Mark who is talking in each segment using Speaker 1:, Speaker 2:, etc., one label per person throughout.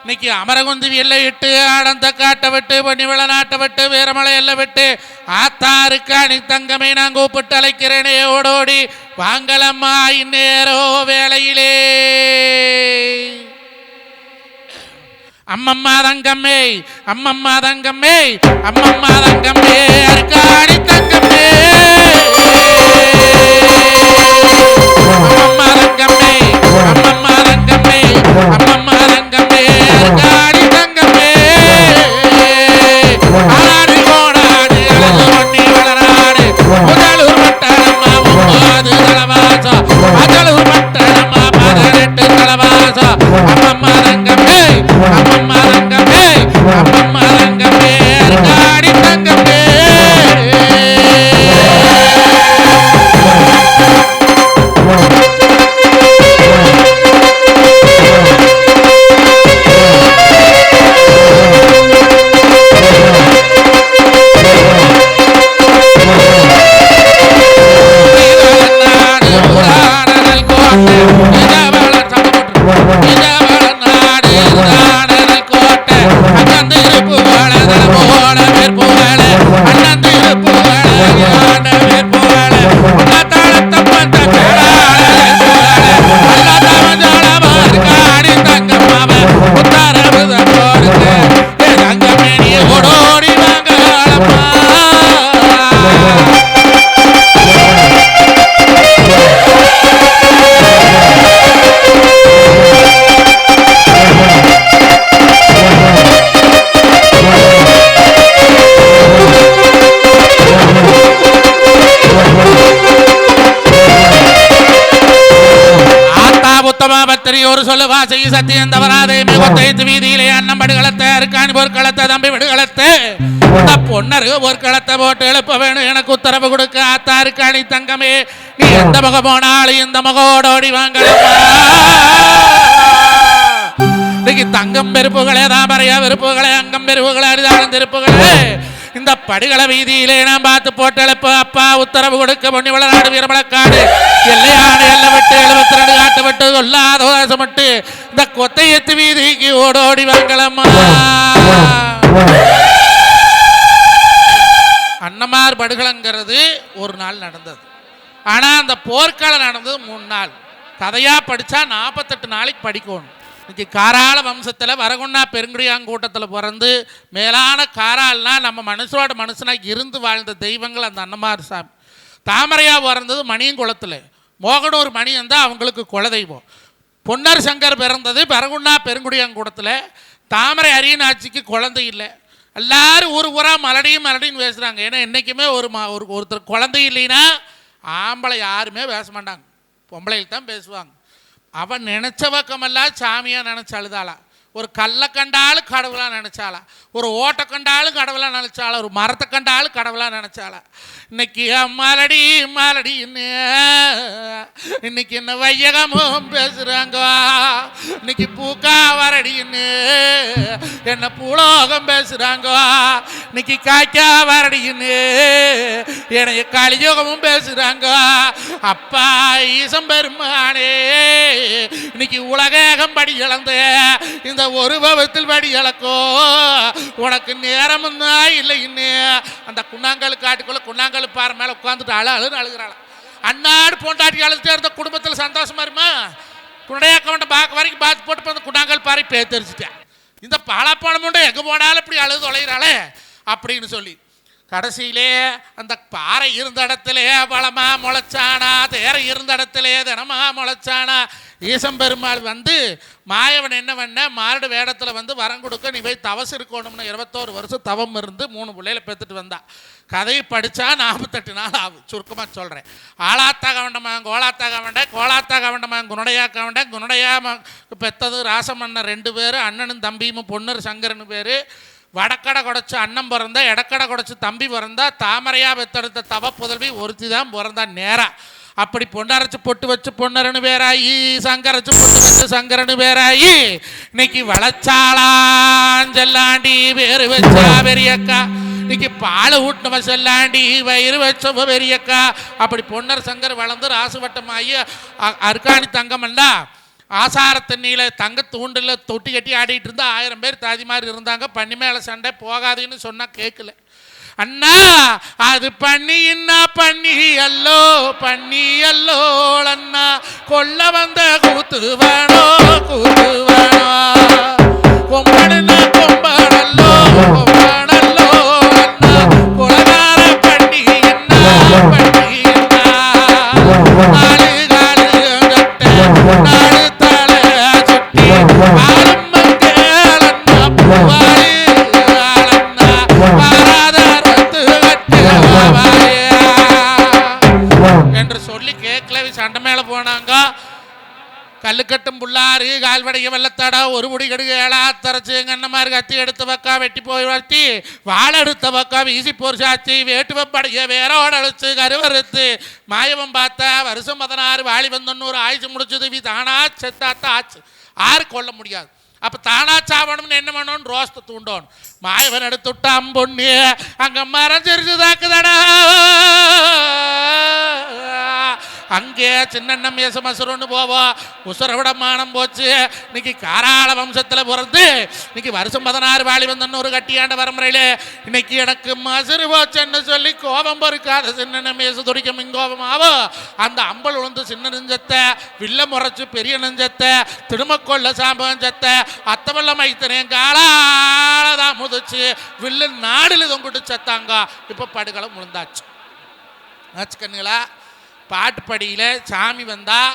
Speaker 1: இன்னைக்கு அமரகுந்தி எல்லை விட்டு ஆடந்த காட்டை விட்டு பொன்னிவள நாட்டை விட்டு வீரமலை எல்லை விட்டு ஆத்தாருக்கு அணி தங்கமே நான் கூப்பிட்டு அழைக்கிறேனே ஓடோடி வாங்கலம்மா இந்நேரோ வேளையிலே அம்மம்மா தங்கம்மே அம்மம்மா தங்கம்மே அம்மம்மா தங்கம்மே அருக்காணி தங்கம்மே அம்மம்மா தங்கம்மே அம்மம்மா தங்கம்மே அம்மம்மா தங்கம்மே அருக்காணி தங்கம்மே ஆடு கோடாடு அழகு பொன்னி வளநாடு முதலூர் பட்டணம்மா முப்பது தலவாசா அதலூர் பட்டணம்மா 18 தலவாசா அம்மம்மா தங்கம்மே அம்மம்மா தங்கம்மே அம்மம்மா தங்கம்மே அருக்காணி தங்கம்மே ஒரு சொல்லுவா செய்ய சத்தியம் தவறாதே மிகத்தைத்து வீதியிலே அன்னம் படுகளத்தை அருக்காணி பொற்களத்தை தம்பி விடுகளத்தை பொன்னரு பொற்களத்தை போட்டு எழுப்ப வேணும் எனக்கு உத்தரவு கொடுக்க ஆத்தா அருக்காணி தங்கமே நீ எந்த முகம் போனாலும் இந்த முகோடோடி வாங்கலப்பா இன்னைக்கு தங்கம் பெருப்புகளே தாமரையா வெறுப்புகளே அங்கம் பெருப்புகளே அரிதானம் திருப்புகளே இந்த படிகள வீதியிலே நான் பார்த்து போட்டு எழுப்ப அப்பா உத்தரவு கொடுக்க பொன்னிவள நாடு வீரமலக்காடு எல்லையான எல்லை விட்டு 72 காட்டு விட்டு சொல்லாத உதாசம் விட்டு இந்த கொத்தையத்து வீதிக்கு ஓடோடி வாங்கலம்மா அன்னமார் படுகளங்கிறது ஒரு நாள் நடந்தது. ஆனா அந்த போர்க்காலம் நடந்தது 3 நாள். கதையா படிச்சா 48 நாளைக்கு படிக்கணும். இன்னைக்கு காராள வம்சத்தில் வரகுண்ணா பெருங்குடியாங்கூட்டத்தில் பிறந்து மேலான காரால்னா நம்ம மனுஷனோட மனுஷனாக இருந்து வாழ்ந்த தெய்வங்கள் அந்த அன்னமார் சாமி. தாமரையா பிறந்தது மணியங்குளத்தில், மோகனூர் மணி இருந்தால் அவங்களுக்கு குலதெய்வம். பொன்னர் சங்கர் பிறந்தது வரகுண்ணா பெருங்குடியாங்கூட்டத்தில். தாமரை அரியநாச்சிக்கு குழந்தை இல்லை. எல்லாரும் ஊர் ஊரா மலடின்னு பேசுகிறாங்க. ஏன்னா என்றைக்குமே ஒருத்தர் குழந்தை இல்லைன்னா ஆம்பளை யாருமே பேச மாட்டாங்க, பொம்பளைகள் தான் பேசுவாங்க. அவன் நினைச்ச பக்கமெல்லாம் சாமியா நினைச்சு அழுதாளா, ஒரு கல்லை கண்டாலும் கடவுளாக நினைச்சாளா, ஒரு ஓட்டை கண்டாலும் கடவுளாக நினைச்சாளா, ஒரு மரத்தை கண்டாலும் கடவுளாக நினைச்சாளா. இன்னைக்கு அம்மாலடி மாலடி இன்னைக்கு என்ன வையகமும் பேசுறாங்க, இன்னைக்கு பூக்கா வரடின்னு என்ன பூலோகம் பேசுறாங்க, இன்னைக்கு காய்க்கா வரடின்னு என்னைய கலியோகமும் பேசுறாங்க. அப்பா ஈசம் பெருமானே இன்னைக்கு உலகம் படி இழந்த இந்த ஒரு பவத்தில் படி இழக்கோ உனக்கு நேரமும் தான் இல்லை. இன்னும் அந்த குண்ணாங்கல் காட்டுக்குள்ள குண்ணாங்கல் பாறை மேல உட்காந்துட்டு அழுகிறாள். அன்னாடு பொண்டாட்டி அழுதுட்டே இருந்த குடும்பத்தில் சந்தோஷமா இருமா. குண்டையாக்க வேண்ட பார்க்க வரைக்கும் பார்த்து போட்டு அந்த குண்ணாங்கல் பாறை பேத்தரிச்சிட்டேன். இந்த பாலாப்பாளம் எங்க போனாலும் இப்படி அழுது தொலைகிறாளே அப்படின்னு சொல்லி கடைசியிலே அந்த பாறை இருந்த இடத்திலே பழமா முளைச்சானா, தேரை இருந்த இடத்திலே தினமா முளைச்சானா. ஈசம்பெருமாள் வந்து மாயவன் என்ன பண்ண மாரடு வேடத்தில் வந்து வரம் கொடுக்க நீ போய் தவசு இருக்கணும்னு 21 வருஷம் தவம் இருந்து 3 பிள்ளைகளை பெற்றுட்டு வந்தா. கதையை படித்தா 48 நாள் ஆகும். சுருக்கமாக சொல்கிறேன். ஆளாத்தாக வேண்டமாங்க கோலாத்தாக வேண்டாம், கோலாத்தாக வேண்டமாங்க குணடையாக்க வேண்டாம். குணடையா பெற்றது ராசமன்னர் 2 பேர், அண்ணனும் தம்பியும் பொன்னர் சங்கரனு பேர். வடக்கடை குடைச்சி அண்ணன் பிறந்தா, இடக்கடை குடைச்சி தம்பி பிறந்தா. தாமரையா பெற்றெடுத்த தவ புதல்வி ஒருத்தி தான் பிறந்தா நேரா. அப்படி பொன்னரைச்சு பொட்டு வச்சு பொன்னரனு பேராயி, சங்கரைச்சு பொட்டு வச்சு சங்கரனு பேராயி. இன்னைக்கு வளச்சாளாஞ்செல்லாண்டி பேரு வச்சா பெரியக்கா, இன்னைக்கு பால் ஊட்டினவ செல்லாண்டி வயிறு வச்சவ பெரியக்கா. அப்படி பொன்னர் சங்கர் வளர்ந்து ராசுவட்டமாகி அருக்காணி தங்கமல்லா ஆசார தண்ணியில் தங்க தூண்டில் தொட்டி கட்டி ஆடிட்டு இருந்தா 1000 பேர் தாதி மாதிரி இருந்தாங்க. பண்ணி மேலே சண்டை போகாதுன்னு சொன்னால் கேட்கல. அண்ணா அது பண்ணின்னா பண்ணி அல்லோ அண்ணா கொல்ல வந்த கூத்து வேணோ கொம்படுன்னா கொம்படல்லோ அண்ணா கொலகார பண்ணி என்ன நாலு காலு நாலு தலை சுட்டி ஆரம்பங்கேளன்னா பூவாயி என்று சொல்லி கேட்கல. சண்டை மேல போனாங்க. கல்லுக்கட்டும் புள்ளாறு கால்வடைய வெள்ளத்தடா ஒரு முடி கடுகு ஏழா தரைச்சு என்ன மாதிரி கத்தி எடுத்த பக்கா வெட்டி போய் வளர்த்தி வாழை எடுத்த பக்கா வீசி போர் சாச்சி வேட்டுவப்படைய வேரோட அழிச்சு கருவறுத்து மாயவம் பார்த்தா வருஷம் 16 வாளி 90 ஆயுசு முடிச்சது. தானா செத்தாத்தா ஆச்சு, ஆறு கொள்ள முடியாது. அப்ப தானா சாவணும்னு என்ன பண்ணணும், ரோஸ்த தூண்டோன். மாயவன் எடுத்துட்டான் பொண்ணு அங்க மறைஞ்சிருச்சு தாக்குதடா. அங்கே சின்ன மேச மசுரன்னு போவோம். உசுரவிட மானம் போச்சு. இன்னைக்கு காராள வம்சத்தில் பிறந்து இன்னைக்கு வருஷம் 16 வாளி வந்தன்னு ஒரு கட்டியாண்ட வரமுறையில இன்னைக்கு எனக்கு மசுறு போச்சுன்னு சொல்லி கோபம் பொறுக்காத சின்ன மேசு துடிக்க மிங்கோபமாவோ அந்த அம்பல் உளுந்து சின்ன நெஞ்சத்தை வில்ல முறைச்சு பெரிய நெஞ்சத்தை திருமக்கொள்ள சாம்பஞ்சத்தை அத்தவல்ல மைத்தனையும் காலாலதான் முதிச்சு வில்லு நாடுல தொங்கிட்டு செத்தாங்க. இப்போ படுகளை முழுந்தாச்சு கண்ணுங்களா. பாட்டு படியில் சாமி வந்தால்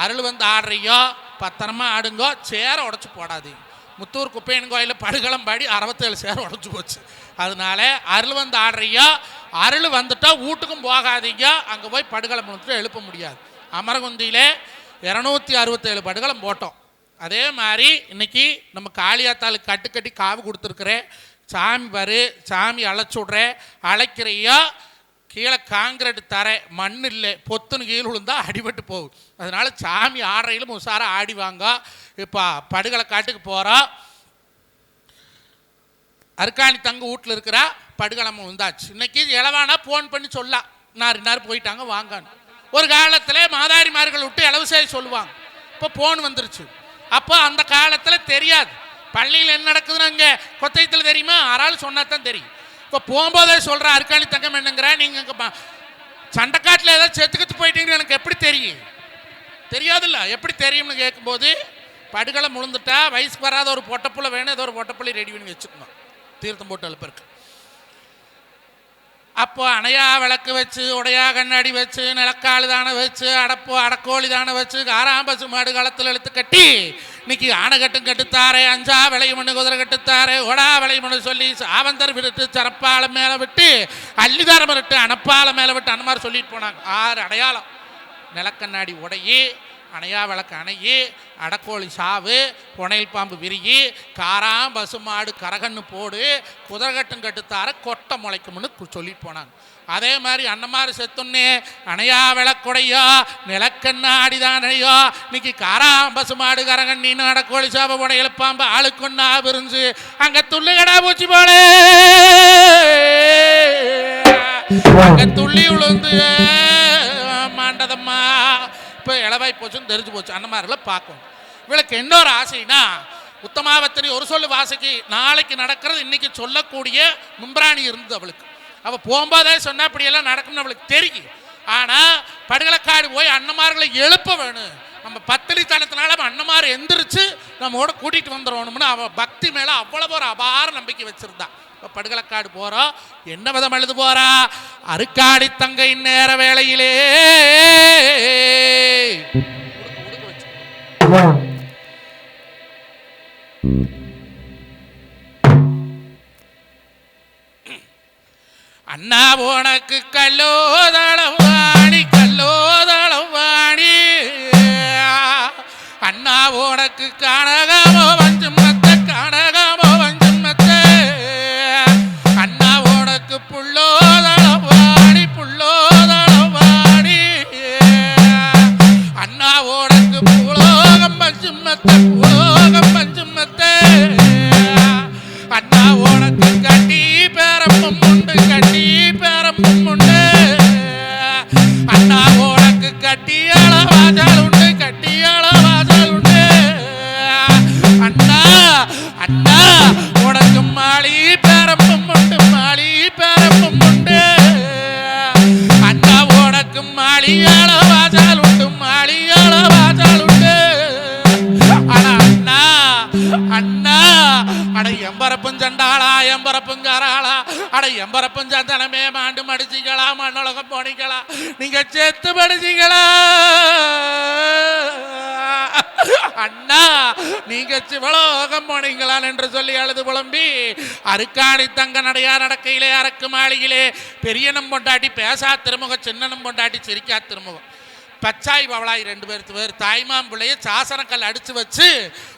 Speaker 1: அருள் வந்து ஆடுறையோ பத்திரமா ஆடுங்கோ, சேரை உடச்சி போடாதீங்க. முத்தூர் குப்பையன் கோயிலில் படுகளம் பாடி 67 சேரை உடச்சி போச்சு. அதனால அருள் வந்து ஆடுறையோ அருள் வந்துட்டா வீட்டுக்கும் போகாதீங்க. அங்கே போய் படுகளம் முடிச்சுட்டு எழுப்ப முடியாது. அமரகுந்தியில் 267 படுகளம் போட்டோம். அதே மாதிரி இன்னைக்கு நம்ம காளியாத்தாளுக்கு கட்டுக்கட்டி காவு கொடுத்துருக்குறேன். சாமி வரு, சாமி அழைச்சி விட்றேன். அழைக்கிறையோ கீழே காங்கிரீட் தர மண் இல்லை, பொத்துன்னு கீழே விழுந்தா அடிபட்டு போகும். அதனால சாமி ஆடுறையிலும் உசாராக ஆடிவாங்க. இப்போ படுகளை காட்டுக்கு போகிறோம். அருக்காணி தங்க வீட்டில் இருக்கிறா படுகளம் விழுந்தாச்சு. இன்னைக்கு இளவானா ஃபோன் பண்ணி சொல்லலாம், இன்னார் போயிட்டாங்க வாங்கன்னு. ஒரு காலத்தில் மாதாரிமார்கள் விட்டு இளவு செய்ய சொல்லுவாங்க. இப்போ ஃபோன் வந்துருச்சு. அப்போ அந்த காலத்தில் தெரியாது. பள்ளியில் என்ன நடக்குதுன்னு அங்கே கொத்தையத்தில் தெரியுமா, யாராலும் சொன்னா தான் தெரியும். இப்போ போகும்போதே சொல்கிற அருக்காணி தங்கம் என்னங்கிற நீங்கள் சண்டைக்காட்டில் ஏதாவது செத்துக்கத்து போயிட்டீங்கன்னு எனக்கு எப்படி தெரியும்? தெரியாதுல்ல, எப்படி தெரியும்னு கேட்கும்போது படுகளை முழுந்துட்டா வயசுக்கு வராத ஒரு பொட்டப்புள்ள வேணும், ஏதோ ஒரு பொட்டப்புள்ளி ரெடி பண்ணி வச்சுக்கணும் தீர்த்தம் போட்டு எழுப்பிருக்கு. அப்போ அணையா விளக்கு வச்சு உடையா கண்ணாடி வச்சு நிலக்காளு தானே வச்சு அடக்கோழி தானே வச்சு காராம்பசு மாடு காலத்தில் எழுத்து கட்டி இன்னைக்கு ஆணைக்கட்டும் கட்டுத்தாரே, அஞ்சா விளையுமண்ணு குதிரை கட்டுத்தாரே, ஓடா விளையுமண்ணு சொல்லி ஆவந்தர் விட்டு சரப்பால மேலே விட்டு அள்ளிதாரம் விட்டு அனப்பால மேலே விட்டு அந்த மாதிரி சொல்லிட்டு போனாங்க. 6 அடையாளம்: நிலக்கண்ணாடி உடையி, அணையா விளக்கு அணையி, அடக்கோழி சாவு, புனையில் பாம்பு விரிகி, காராம் பசுமாடு கரகன்னு போடு, குதிரகட்டும் கட்டுத்தார கொட்டை முளைக்கும்னு சொல்லிட்டு போனாங்க. அதே மாதிரி அன்னமாரி செத்துன்னே அணையா விளக்குடையோ நிலக்கண்ணாடிதானையோ இன்னைக்கு காராம் பசுமாடு கரகண்ணின்னு அடக்கோழி சாவு புனையில் பாம்பு ஆளுக்குன்னா விரிஞ்சு அங்கே துள்ளு கடா பூச்சி போலே அங்கே துள்ளி விழுந்து மாண்டதம்மா. இப்போ இளவாய் போச்சுன்னு தெரிஞ்சு போச்சு. அந்த மாதிரிலாம் பார்க்கணும். இவளுக்கு இன்னொரு ஆசைனா உத்தமாவத்திரி ஒரு சொல்லு வாசைக்கு நாளைக்கு நடக்கிறது இன்னைக்கு சொல்லக்கூடிய மும்பிராணி இருந்தது அவளுக்கு. அவள் போகும்போதே சொன்னா அப்படியெல்லாம் நடக்கும்னு அவளுக்கு தெரியும். ஆனால் படுகளக்காடு போய் அண்ணமார்களை எழுப்ப வேணும். நம்ம பத்திரித்தனத்தினால அண்ணமார் எந்திரிச்சு நம்மோட கூட்டிகிட்டு வந்துடணும்னு அவள் பக்தி மேலே அவ்வளவு ஒரு அபார நம்பிக்கை வச்சிருந்தா. இப்போ படுகளக்காடு போகிறோம். என்ன விதம் எழுது போகிறா? அருக்காடி தங்க இந்நேர வேளையிலே அண்ணா உனக்கு கல்லோதளம் வாணி கல்லோதளம் வாணி, அண்ணா உனக்கு கனகமோ வஞ்சுமத்த கனகமோ வஞ்சுமத்த, அண்ணா உனக்கு புள்ளோதளம் வாணி புள்ளோதளம் வாணி, அண்ணா உனக்கு புலோகம் பஞ்சுமத்த புலோகம் பஞ்சுமத்த, அண்ணா உனக்கு கட்டி பேரம்பம் உண்டு கட்டி பேரம்பம் உண்டு, அண்ணா உனக்கு கட்டியாள வாசல் உண்டு கட்டியாள வாசல் உண்டு, அண்ணா அட எம்பரப்பும் சண்டாளா எம்பரப்பும் காராளா அட எம்பரப்பும் சந்தனமே மாண்டு மடிச்சிங்களா மண்ணுலகம் போனீங்களா நீங்க செத்து படிச்சீங்களா அண்ணா நீங்க சிவலோகம் போனீங்களான் என்று சொல்லி அழுது புலம்பி அருக்காணி தங்க நடையா நடக்கையிலே அரக்கு மாளிகையிலே பெரியனம் பொண்டாட்டி பேசா திருமுகம் சின்னனம் பொண்டாட்டி சிரிக்கா திருமுகம் பச்சாய் பவளாய் 2 பேர் தாய்மாம் பிள்ளைய சாசனக்கல் அடிச்சு வச்சு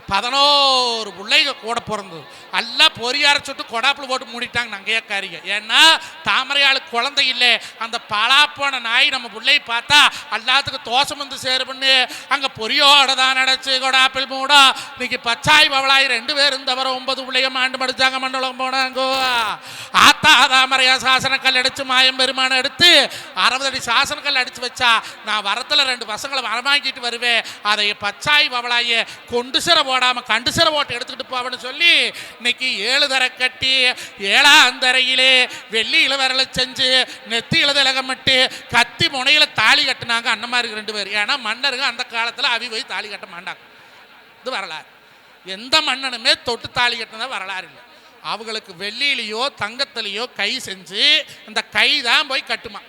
Speaker 1: 11 பிள்ளைங்க கூட பிறந்தது எல்லாம் பொறியார சுட்டு கொடாப்புல போட்டு மூடிட்டாங்க நங்கையக்காரிங்க. ஏன்னா தாமரையாளுக்கு குழந்தை இல்லை. அந்த பலாப்போன நாய் நம்ம பிள்ளையை பார்த்தா எல்லாத்துக்கும் தோசம் வந்து சேருன்னு அங்கே பொரியோட தான் நினைச்சு கொடாப்பில் மூடா. இன்னைக்கு பச்சாய் பவளாய் 2 பேர் இருந்தவரை 9 பிள்ளைய மாண்டு மடிச்சாங்க மண்டலம் போனாங்கோ. ஆத்தா தாமரையா சாசனக்கல் அடிச்சு மாயம் பெருமானம் எடுத்து 60 அடி சாசனக்கல் அடிச்சு வச்சா நான் வரத்துல 2 பசங்களை வரமாக்கிட்டு வருவேன். அதை பச்சாய் பவளாய கொண்டு சிற போடாம கண்டு சிற ஓட்டு எடுத்துக்கிட்டு போவன்னு சொல்லி இன்னைக்கு 7 தரை கட்டி 7ஆம் தரையிலே வெள்ளி இளவரலை செஞ்சு நெத்தி இளதலகமிட்டு கத்தி முனையில தாலி கட்டினாங்க அண்ணமாருக்கு 2 பேர். ஏன்னா மன்னருங்க அந்த காலத்துல அவி போய் தாலி கட்ட மாட்டாங்க. இது வரலாறு. எந்த மன்னனுமே தொட்டு தாலி கட்டினதா வரலாறு இல்லை. அவங்களுக்கு வெள்ளியிலையோ தங்கத்திலையோ கை செஞ்சு அந்த கை தான் போய் கட்டுமா.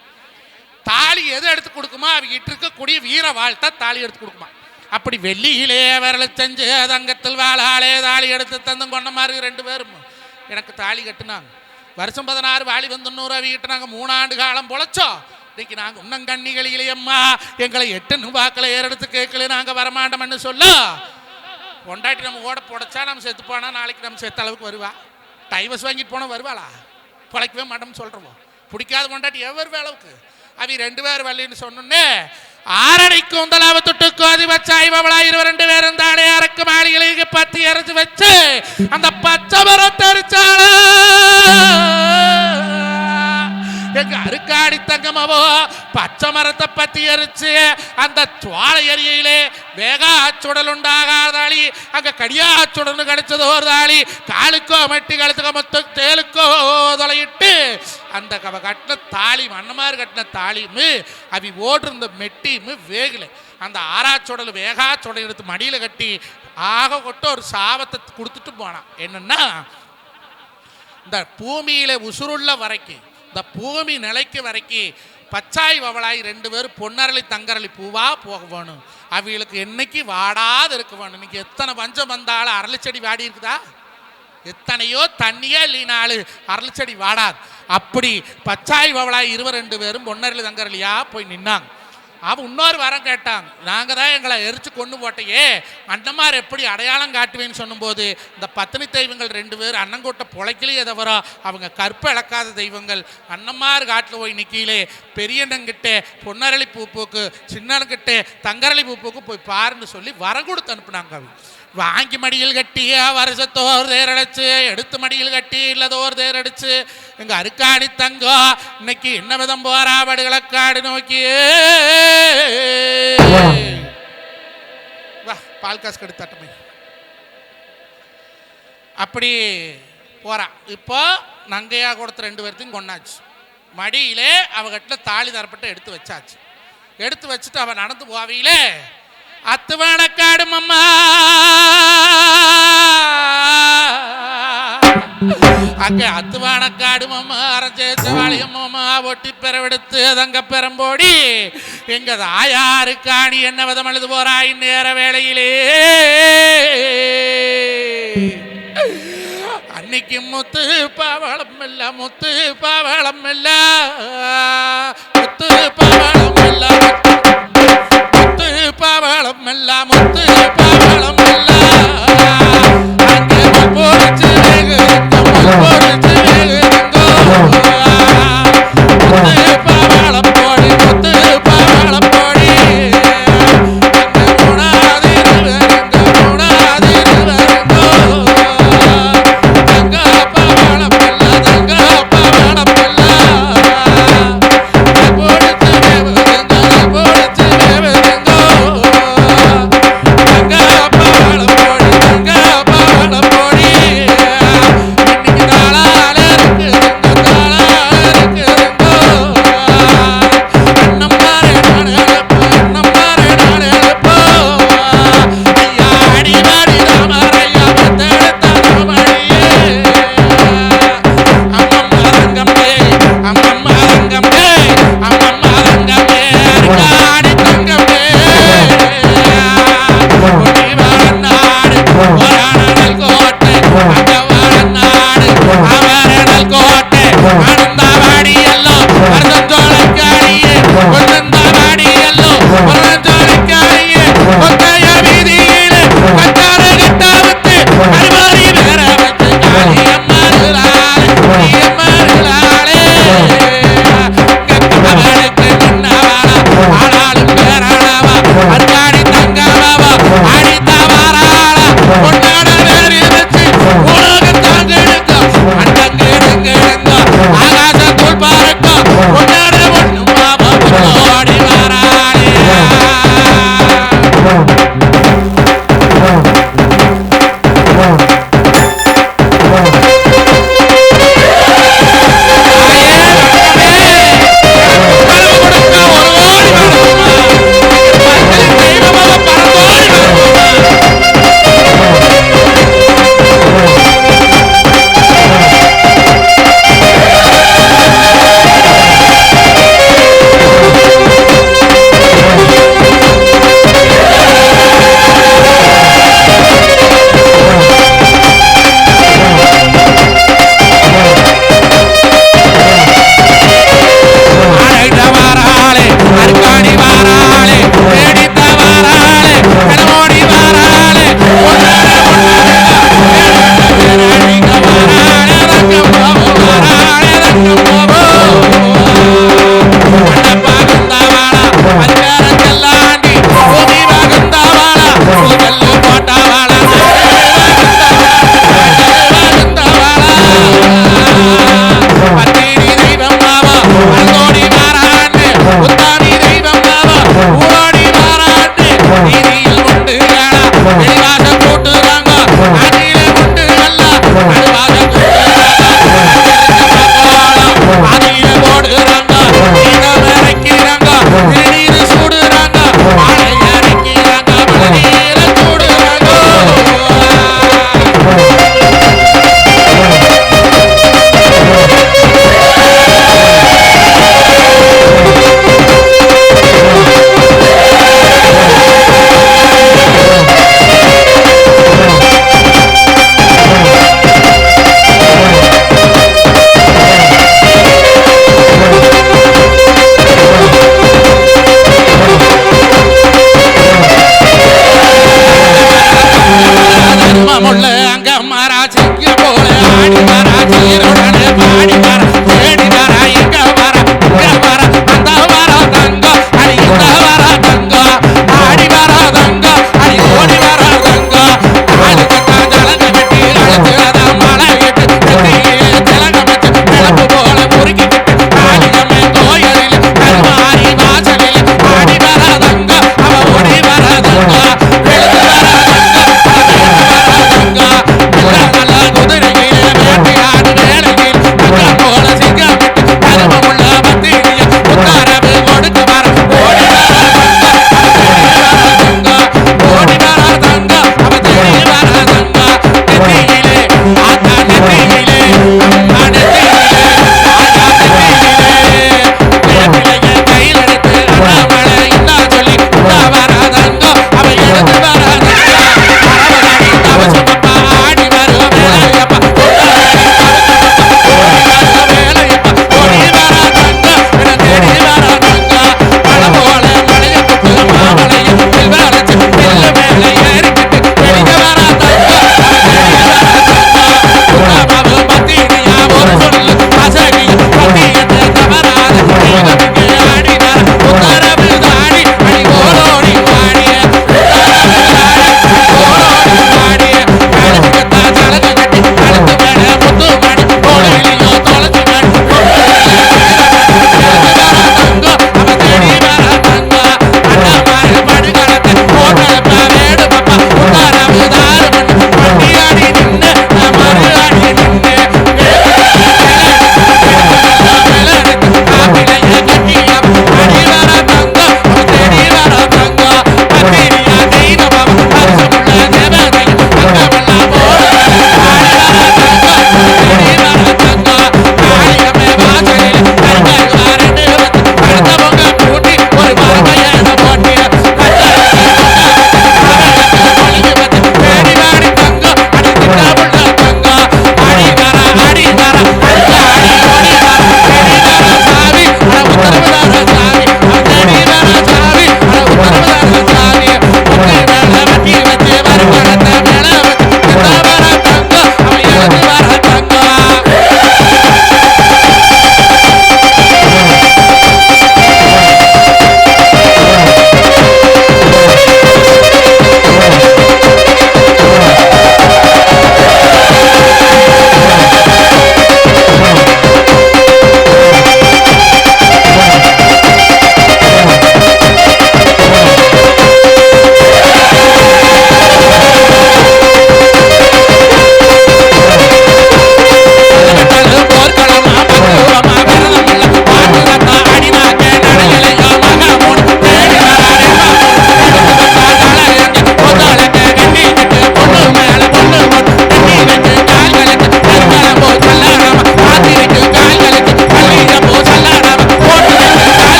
Speaker 1: தாலி எது எடுத்து கொடுக்குமா அவங்க கிட்ட இருக்கக்கூடிய வீர வாழ்த்தா தாலி எடுத்து கொடுக்குமா. அப்படி வெள்ளியிலே விரல செஞ்சு தங்கத்தில் வாழாலே தாலி எடுத்து தந்து கொண்ட மாதிரி 2 பேரும் எனக்கு தாலி கட்டுனாங்க. வருஷம் 16 வாலி வந்து 100 அவங்க நாங்கள் 3 ஆண்டு காலம் பொழைச்சோம். இன்னைக்கு நாங்கள் இன்னும் கண்ணிகளிலேயம்மா எங்களை 8 வாக்கில் ஏறெடுத்து கேட்கல நாங்கள் வரமாட்டோம்னு சொல்ல கொண்டாட்டி நம்ம ஓட புடைச்சா நம்ம செத்து போனா நாளைக்கு நம்ம செத்த அளவுக்கு வருவா. டைவர்ஸ் வாங்கிட்டு போனால் வருவாளா? பொழைக்கவே மாட்டோம்னு சொல்கிறோம். பிடிக்காத கொண்டாட்டி எவ்வளவு அளவுக்கு அவி 2 பேர் வள்ளின்னு சொன்னே 6 அடிக்கு உந்தலாவ தொட்டுக்கு அது வச்சாய் பவளா 22 பேர் இருந்தாலே அரக்கு மாளிகைக்கு 10 இறச்சி வச்சு அந்த பச்சை மரத்தை அரிச்சாள எங்க அருக்காடி தங்கமாவோ பச்சை மரத்தை பத்தி எரிச்சு அந்த துவாலை எரியிலே வேகாச்சுடல் உண்டாகாதாளி அங்க கடியாச்சுடல் கிடைச்சது ஒரு தாளி காலுக்கோ மெட்டி கழுத்துக்கோ மொத்த தேலுக்கோ தொலையிட்டு அந்த கட்டின தாலி மன்னமாறு கட்டின தாலியும் அவி ஓடுருந்த மெட்டியும் வேகலை. அந்த ஆறாச்சுடல் வேகாச்சுடல் எடுத்து மடியில கட்டி ஆக கொட்ட ஒரு சாபத்தை கொடுத்துட்டு போனான். என்னன்னா இந்த பூமியில உசுருள்ள வரைக்கும் இந்த பூமி நிலைக்கு வரைக்கும் பச்சாய் பவளாய் 2 பேர் பொன்னரளி தங்கரளி பூவா போக வேணும். அவங்களுக்கு என்னைக்கு வாடாது இருக்க வேணும். இன்னைக்கு எத்தனை பஞ்சம் வந்தாலும் அரளி செடி வாடி இருக்குதா? எத்தனையோ தண்ணியே இல்லைனாலும் அரளி செடி வாடாது. அப்படி பச்சாய் பவளாய் 2 பேரும் பொன்னரளி தங்கரளியா போய் நின்னாங்க. அவன் இன்னொரு வரம் கேட்டாங்க. நாங்கள் தான் எங்களை எரிச்சு கொண்டு போட்டையே அண்ணமார் எப்படி அடையாளம் காட்டுவேன்னு சொன்னும்போது இந்த பத்தினி தெய்வங்கள் 2 பேர் அண்ணங்கோட்டை பொழைக்கலையே தவிர அவங்க கற்பை இழக்காத தெய்வங்கள் அண்ணமார் காட்டில் போய் நிற்கிலே பெரியண்ணங்கிட்ட பொன்னரளி பூ பூக்கு சின்னங்கிட்ட தங்கரளி பூ பூக்கு போய் பாருன்னு சொல்லி வரம் கொடுத்து அனுப்புனாங்க. வாங்கி மடியில் கட்டி வருஷத்தோர் தேரடிச்சு எடுத்து மடியில் கட்டி இல்லதோர் தேரடிச்சு எங்க அருக்காணி தங்கம் இன்னைக்கு என்ன விதம் போரா வடுகளக்காடு நோக்கி வா பால் காசு கெடுத்து தட்டமை அப்படி போறான். இப்போ நங்கையா கொடுத்த 2 பேர்த்தையும் கொண்டாச்சு. மடியிலே அவகிட்ட தாலி தரப்பட்டு எடுத்து வச்சாச்சு. எடுத்து வச்சுட்டு அவன் நடந்து போவையிலே அத்துவானக்காடு மம்மா அங்கே அத்துவானக்காடு மம்மா அரஞ்சேச்சவாளியம்மா ஒட்டி பெறவெடுத்து அதங்க பெறம்போடி எங்க தாயாரு காணி என்ன விதம் அழுது போறாய் நேர வேளையிலே அன்னைக்கு முத்து பாவளம் இல்ல முத்து பாவளம் இல்ல முத்து பாவளம் இல்ல முத்து பாவளம் இல்ல முத்து பாவளம் இல்ல அங்கே போச்சு போச்சு முத்து பாவளம் போடி முத்து பாவளம் போடி
Speaker 2: Bye.
Speaker 1: மாறா சிங்க போல ஆடி மாறா சீருடனே பாடி மாறா தேடி மாறா எங்க மாறா இங்க மாறா அந்த மாறா தங்கம் அடி இந்த மாறா தங்கம் ஆடி மாறா தங்கம் அடி ஓடி மாறா தங்கம் ஆடு கட்டா ஜலங்க கட்டி அழுத்துறதா மழை விட்டு திலங்க வச்சு கிளப்பு போல முறுக்கிக்கிட்டு ஆடியம்மே கோயிலில் கருமாரி வாசலில் ஆடி மாறா தங்கம் அவ ஓடி மாறா தங்கம் குதிரையில் வேட்டையாடு வேலையில் போல சிங்கம்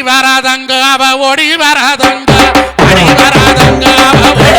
Speaker 1: வராதங்க அவ ஓடி வராதங்க அடி வராதங்க அவ ஓடி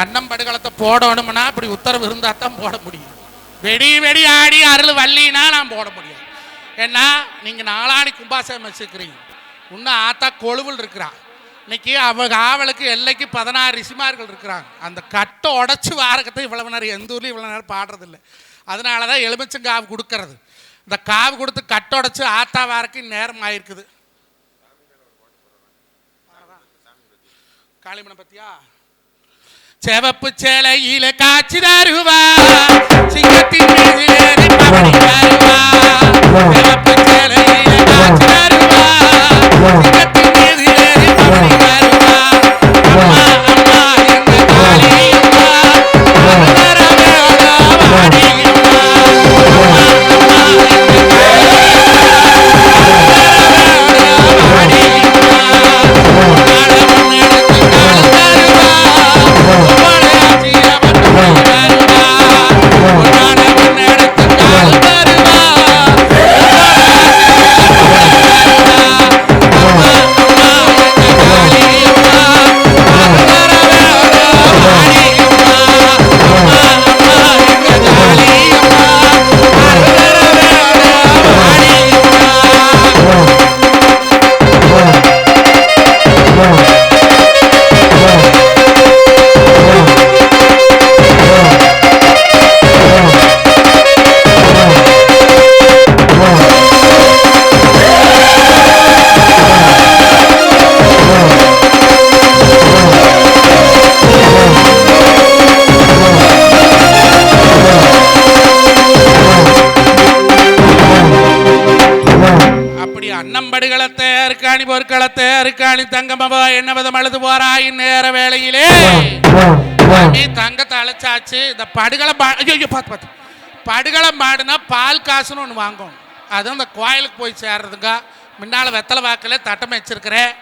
Speaker 1: அன்னம் படுகளத்தை போடணும்னா அப்படி உத்தரவு இருந்தா தான் போட முடியும். வெடி வெடி ஆடி அருள் வள்ளினா நான் போட முடியும். ஏன்னா நீங்க நாளாடி கும்பாசம் வச்சுக்கிறீங்க, இன்னும் ஆத்தா கொழுவில் இருக்கிறான். இன்னைக்கு ஆவலுக்கு எல்லைக்கு 16 ரிஷிமார்கள் இருக்கிறாங்க. அந்த கட்டை உடச்சி வாரக்கத்தை இவ்வளவு நேரம் எந்த ஊர்லையும் இவ்வளவு நேரம் பாடுறதில்லை. அதனாலதான் எலுமிச்சங்காவு கொடுக்கறது. இந்த காவு கொடுத்து கட்டை உடச்சு ஆத்தா வாரக்கு நேரம் ஆயிருக்குது. காளிமனை பத்தியா செவப்பு சேலையில காட்சி தருவா, சிங்கத்தின் மீதிலேறி பவனி வருவா. செவப்பு சேலையில காட்சி தருவா, சிங்கத்தின் மீதிலேறி பவனி வருவா. அம்மா அம்மா எங்க காளியம்மா, மலரவேளோ வாடியம்மா. அம்மா அம்மா எங்க காளியம்மா, வாடியம்மா. நாடகம் எடுத்து கால் தருவா, அன்னம்படுகளத்தை அருக்காணி பொற்களத்தை அருக்காணி தங்கமவா என்ன விதம் அழுது போறாய் நேர வேளையிலே தங்கத்தை அழைச்சாச்சு. இந்த படுகளம் பார்த்து படுகளம் பாடுனா பால் காசுன்னு ஒன்று வாங்கணும். அதுவும் இந்த கோயிலுக்கு போய் சேர்றதுங்க. முன்னால் வெத்தலை வாக்கில் தட்டம் வச்சிருக்கிறேன்.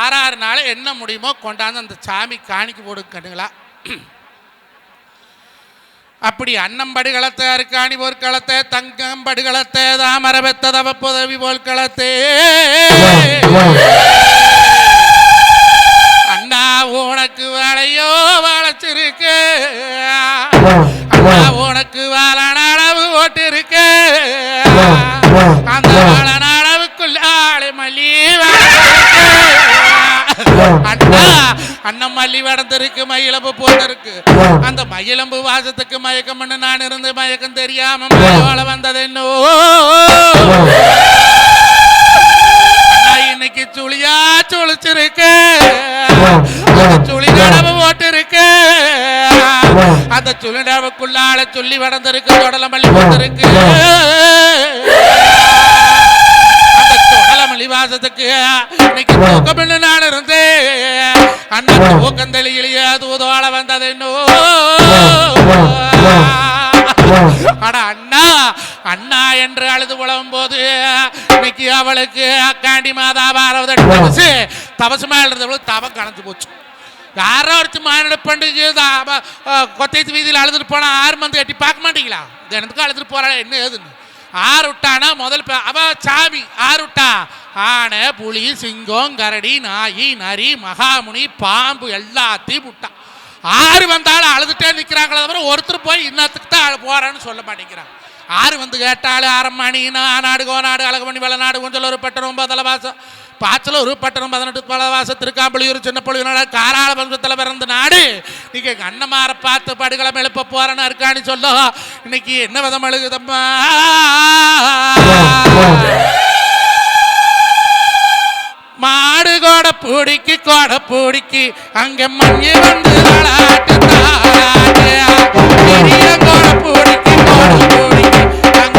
Speaker 1: 6 நாள் என்ன முடியுமோ கொண்டாந்து அந்த சாமி காணிக்கு போடுங்க கண்டுங்களா. அப்படி அன்னம் படுகளத்தை அருக்காணி போர்க்களத்தை தங்கம் படுகளத்தை தாமர பெத்ததவ புதவி போர்க்களத்தே அண்ணா உனக்கு வேலையோ வளைச்சிருக்கு, அண்ணா உனக்கு வாழன அளவு ஓட்டு இருக்கு, அந்த வாழன அளவுக்குள்ள ஆளு மல்லி அண்ணா அண்ணன் மல்லி வடந்திருக்கு, மயிலம்பு போட்டிருக்கு. அந்த மயிலம்பு வாசத்துக்கு மயக்கம் நான் இருந்து மயக்கம் தெரியாம மழையோல வந்தது என்னோ. அண்ணா இன்னைக்கு சுழியா சுழிச்சிருக்கு, அந்த சுழி நடவு போட்டு இருக்கு, அந்த சுழி நடவுக்குள்ளால சொல்லி வடந்திருக்கு, தொடல மல்லி போட்டிருக்கு. வாசத்துக்கு இன்னைக்கு தூக்கம் நான் இருந்தேன். அண்ணா தூக்கந்தளியிலேயே தூதோட வந்தது என்னோ. ஆனா அண்ணா அண்ணா என்று அழுது புலவும் போது இன்னைக்கு அவளுக்கு அக்காண்டி மாதா தவசு தவசு மேல இருந்தவளுக்கு தவம் கணந்து போச்சு. யாரோ ஒருத்தர் மாநில பண்டிகை கொத்தைத்து வீதியில் அழுதுட்டு போனா 6 மந்த் எட்டி பார்க்க மாட்டீங்களா? தினத்துக்கு அழுதுட்டு போறா என்ன ஏதுன்னு. 6 விட்டானா முதல் அவ சாமி 6 விட்டா ஆனை, புலி, சிங்கம், கரடி, நாயி, நரி, மகாமுனி, பாம்பு எல்லாத்தையும் விட்டான். 6 வந்தாலும் அழுதுட்டே நிற்கிறாங்களே தவிர ஒருத்தர் போய் இன்னத்துக்கு தான் போறான்னு சொல்ல மாட்டேங்கிறாங்க. 6 வந்து கேட்டாலும் அரண்மணி, நாடு, கோநாடு, அழகுமணி, வளநாடு, கொஞ்சல் ஒரு பட்டணம், பதலவாசம், பாச்சல ஒரு பட்டணம், 18 பலவாசம், திருக்காம்புலியூர், சின்ன பொழிவு, காராள வம்சத்தில் பிறந்த நாடு. இன்னைக்கு எங்கள் அண்ணமாரை பார்த்து படுகளம் எழுப்ப போறேன்னு இருக்கான்னு சொல்ல இன்னைக்கு என்ன விதம் அழுகுதம்மா. மாடு கோடை பிடிக்கி அங்க மண்ணி வந்து விளாட்டு பெரிய கோடை பிடிக்கி அங்க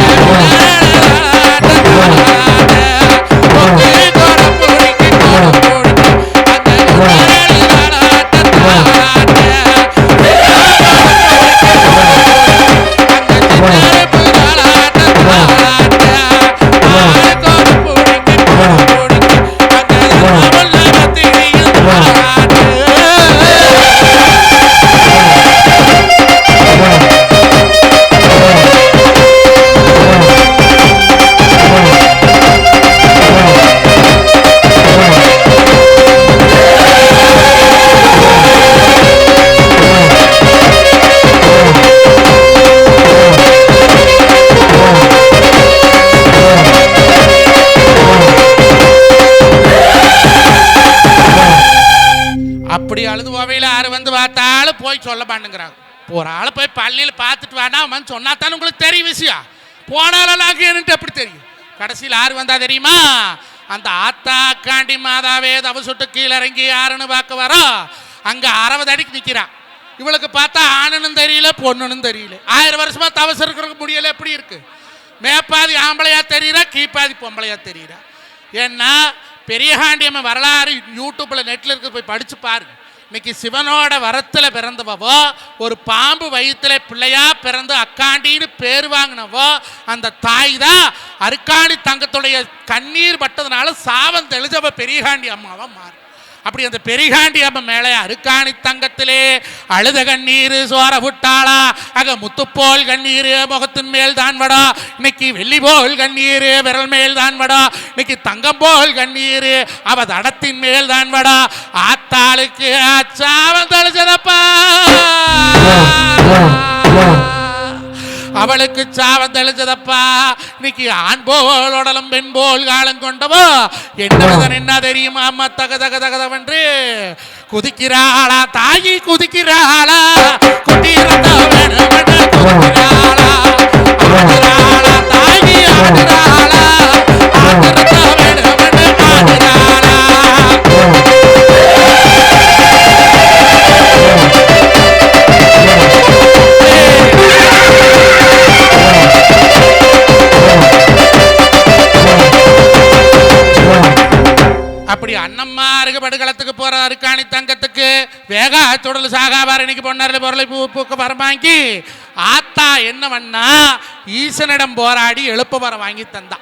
Speaker 1: அப்படி அழுது போவையில் 6 வந்து பார்த்தாலும் போய் சொல்ல மாட்டேங்கிறாங்க. ஒரு ஆளை போய் பள்ளியில் பார்த்துட்டு வேணாம் சொன்னா தானே உங்களுக்கு தெரியும் விஷயம். போனாலும் என்னட்டு எப்படி தெரியும்? கடைசியில் 6 வந்தா தெரியுமா? அந்த ஆத்தா காண்டி மாதாவே தவ சுட்டு கீழே இறங்கி யாருன்னு பார்க்க வரோம். அங்க 60 அடிக்கு நிற்கிறான். இவளுக்கு பார்த்தா ஆணுன்னு தெரியல பொண்ணுன்னு தெரியல. 1000 வருஷமா தவசு இருக்கிறதுக்கு முடியல. எப்படி இருக்கு? மேப்பாதி ஆம்பளையா தெரியுறா, கீப்பாதி பொம்பளையா தெரியுறா. ஏன்னா பெரியகாண்டியம்ம வரலாறு யூடியூப்ல நெட்ல இருக்க போய் படிச்சு பாருங்க. இன்னைக்கு சிவனோட வரத்துல பிறந்தவோ, ஒரு பாம்பு வயிற்றுல பிள்ளையா பிறந்து அக்காண்டின்னு பேர் வாங்கினவோ அந்த தாய் தான் அருக்காணி தங்கத்துடைய கண்ணீர் பட்டதுனால சாவம் தெளிஞ்சவ பெரியகாண்டி அம்மாவா மாறு. அப்படி அந்த பெரிகாண்டி அம்மா மேலே அருக்காணி தங்கத்திலே அழுத கண்ணீர் சோர விட்டாளா. அக முத்துப்போல் கண்ணீர் முகத்தின் மேல் தான் வடா. இன்னைக்கு வெள்ளி போல் கண்ணீர் விரல் மேல் தான் வடா. இன்னைக்கு தங்கம் போல் கண்ணீர் அவ தடத்தின் மேல் தான் வடா. ஆத்தாளுக்கு சாவம் தெளிச்சதப்பா, அவளுக்கு சாவம் தெளிச்சதப்பா. இன்னைக்கு ஆண் போல் உடலும் பெண் போல் காலம் கொண்டவோ என்ன தெரியுமா? அம்மா தக தக தகதவென்று குதிக்கிறாளா தாயி, குதிக்கிறாளா குட்டிரத்தா வேணுமென்று குதிக்கிறாளா, ஆடுறாளா தாயி, ஆடுறாளா ஆடுறதா வேணுமென்று ஆடுறாளா. அப்படி அண்ணம்மாருக்கு படுகளத்துக்கு போற அருக்காணி தங்கத்துக்கு வேகா தொடல் சாகாபார் இன்னைக்கு பொன்னர்ல பொருளை பூக்க வரமாங்கி ஆத்தா என்ன பண்ணா, ஈசனிடம் போராடி எழுப்ப வர வாங்கி தந்தா,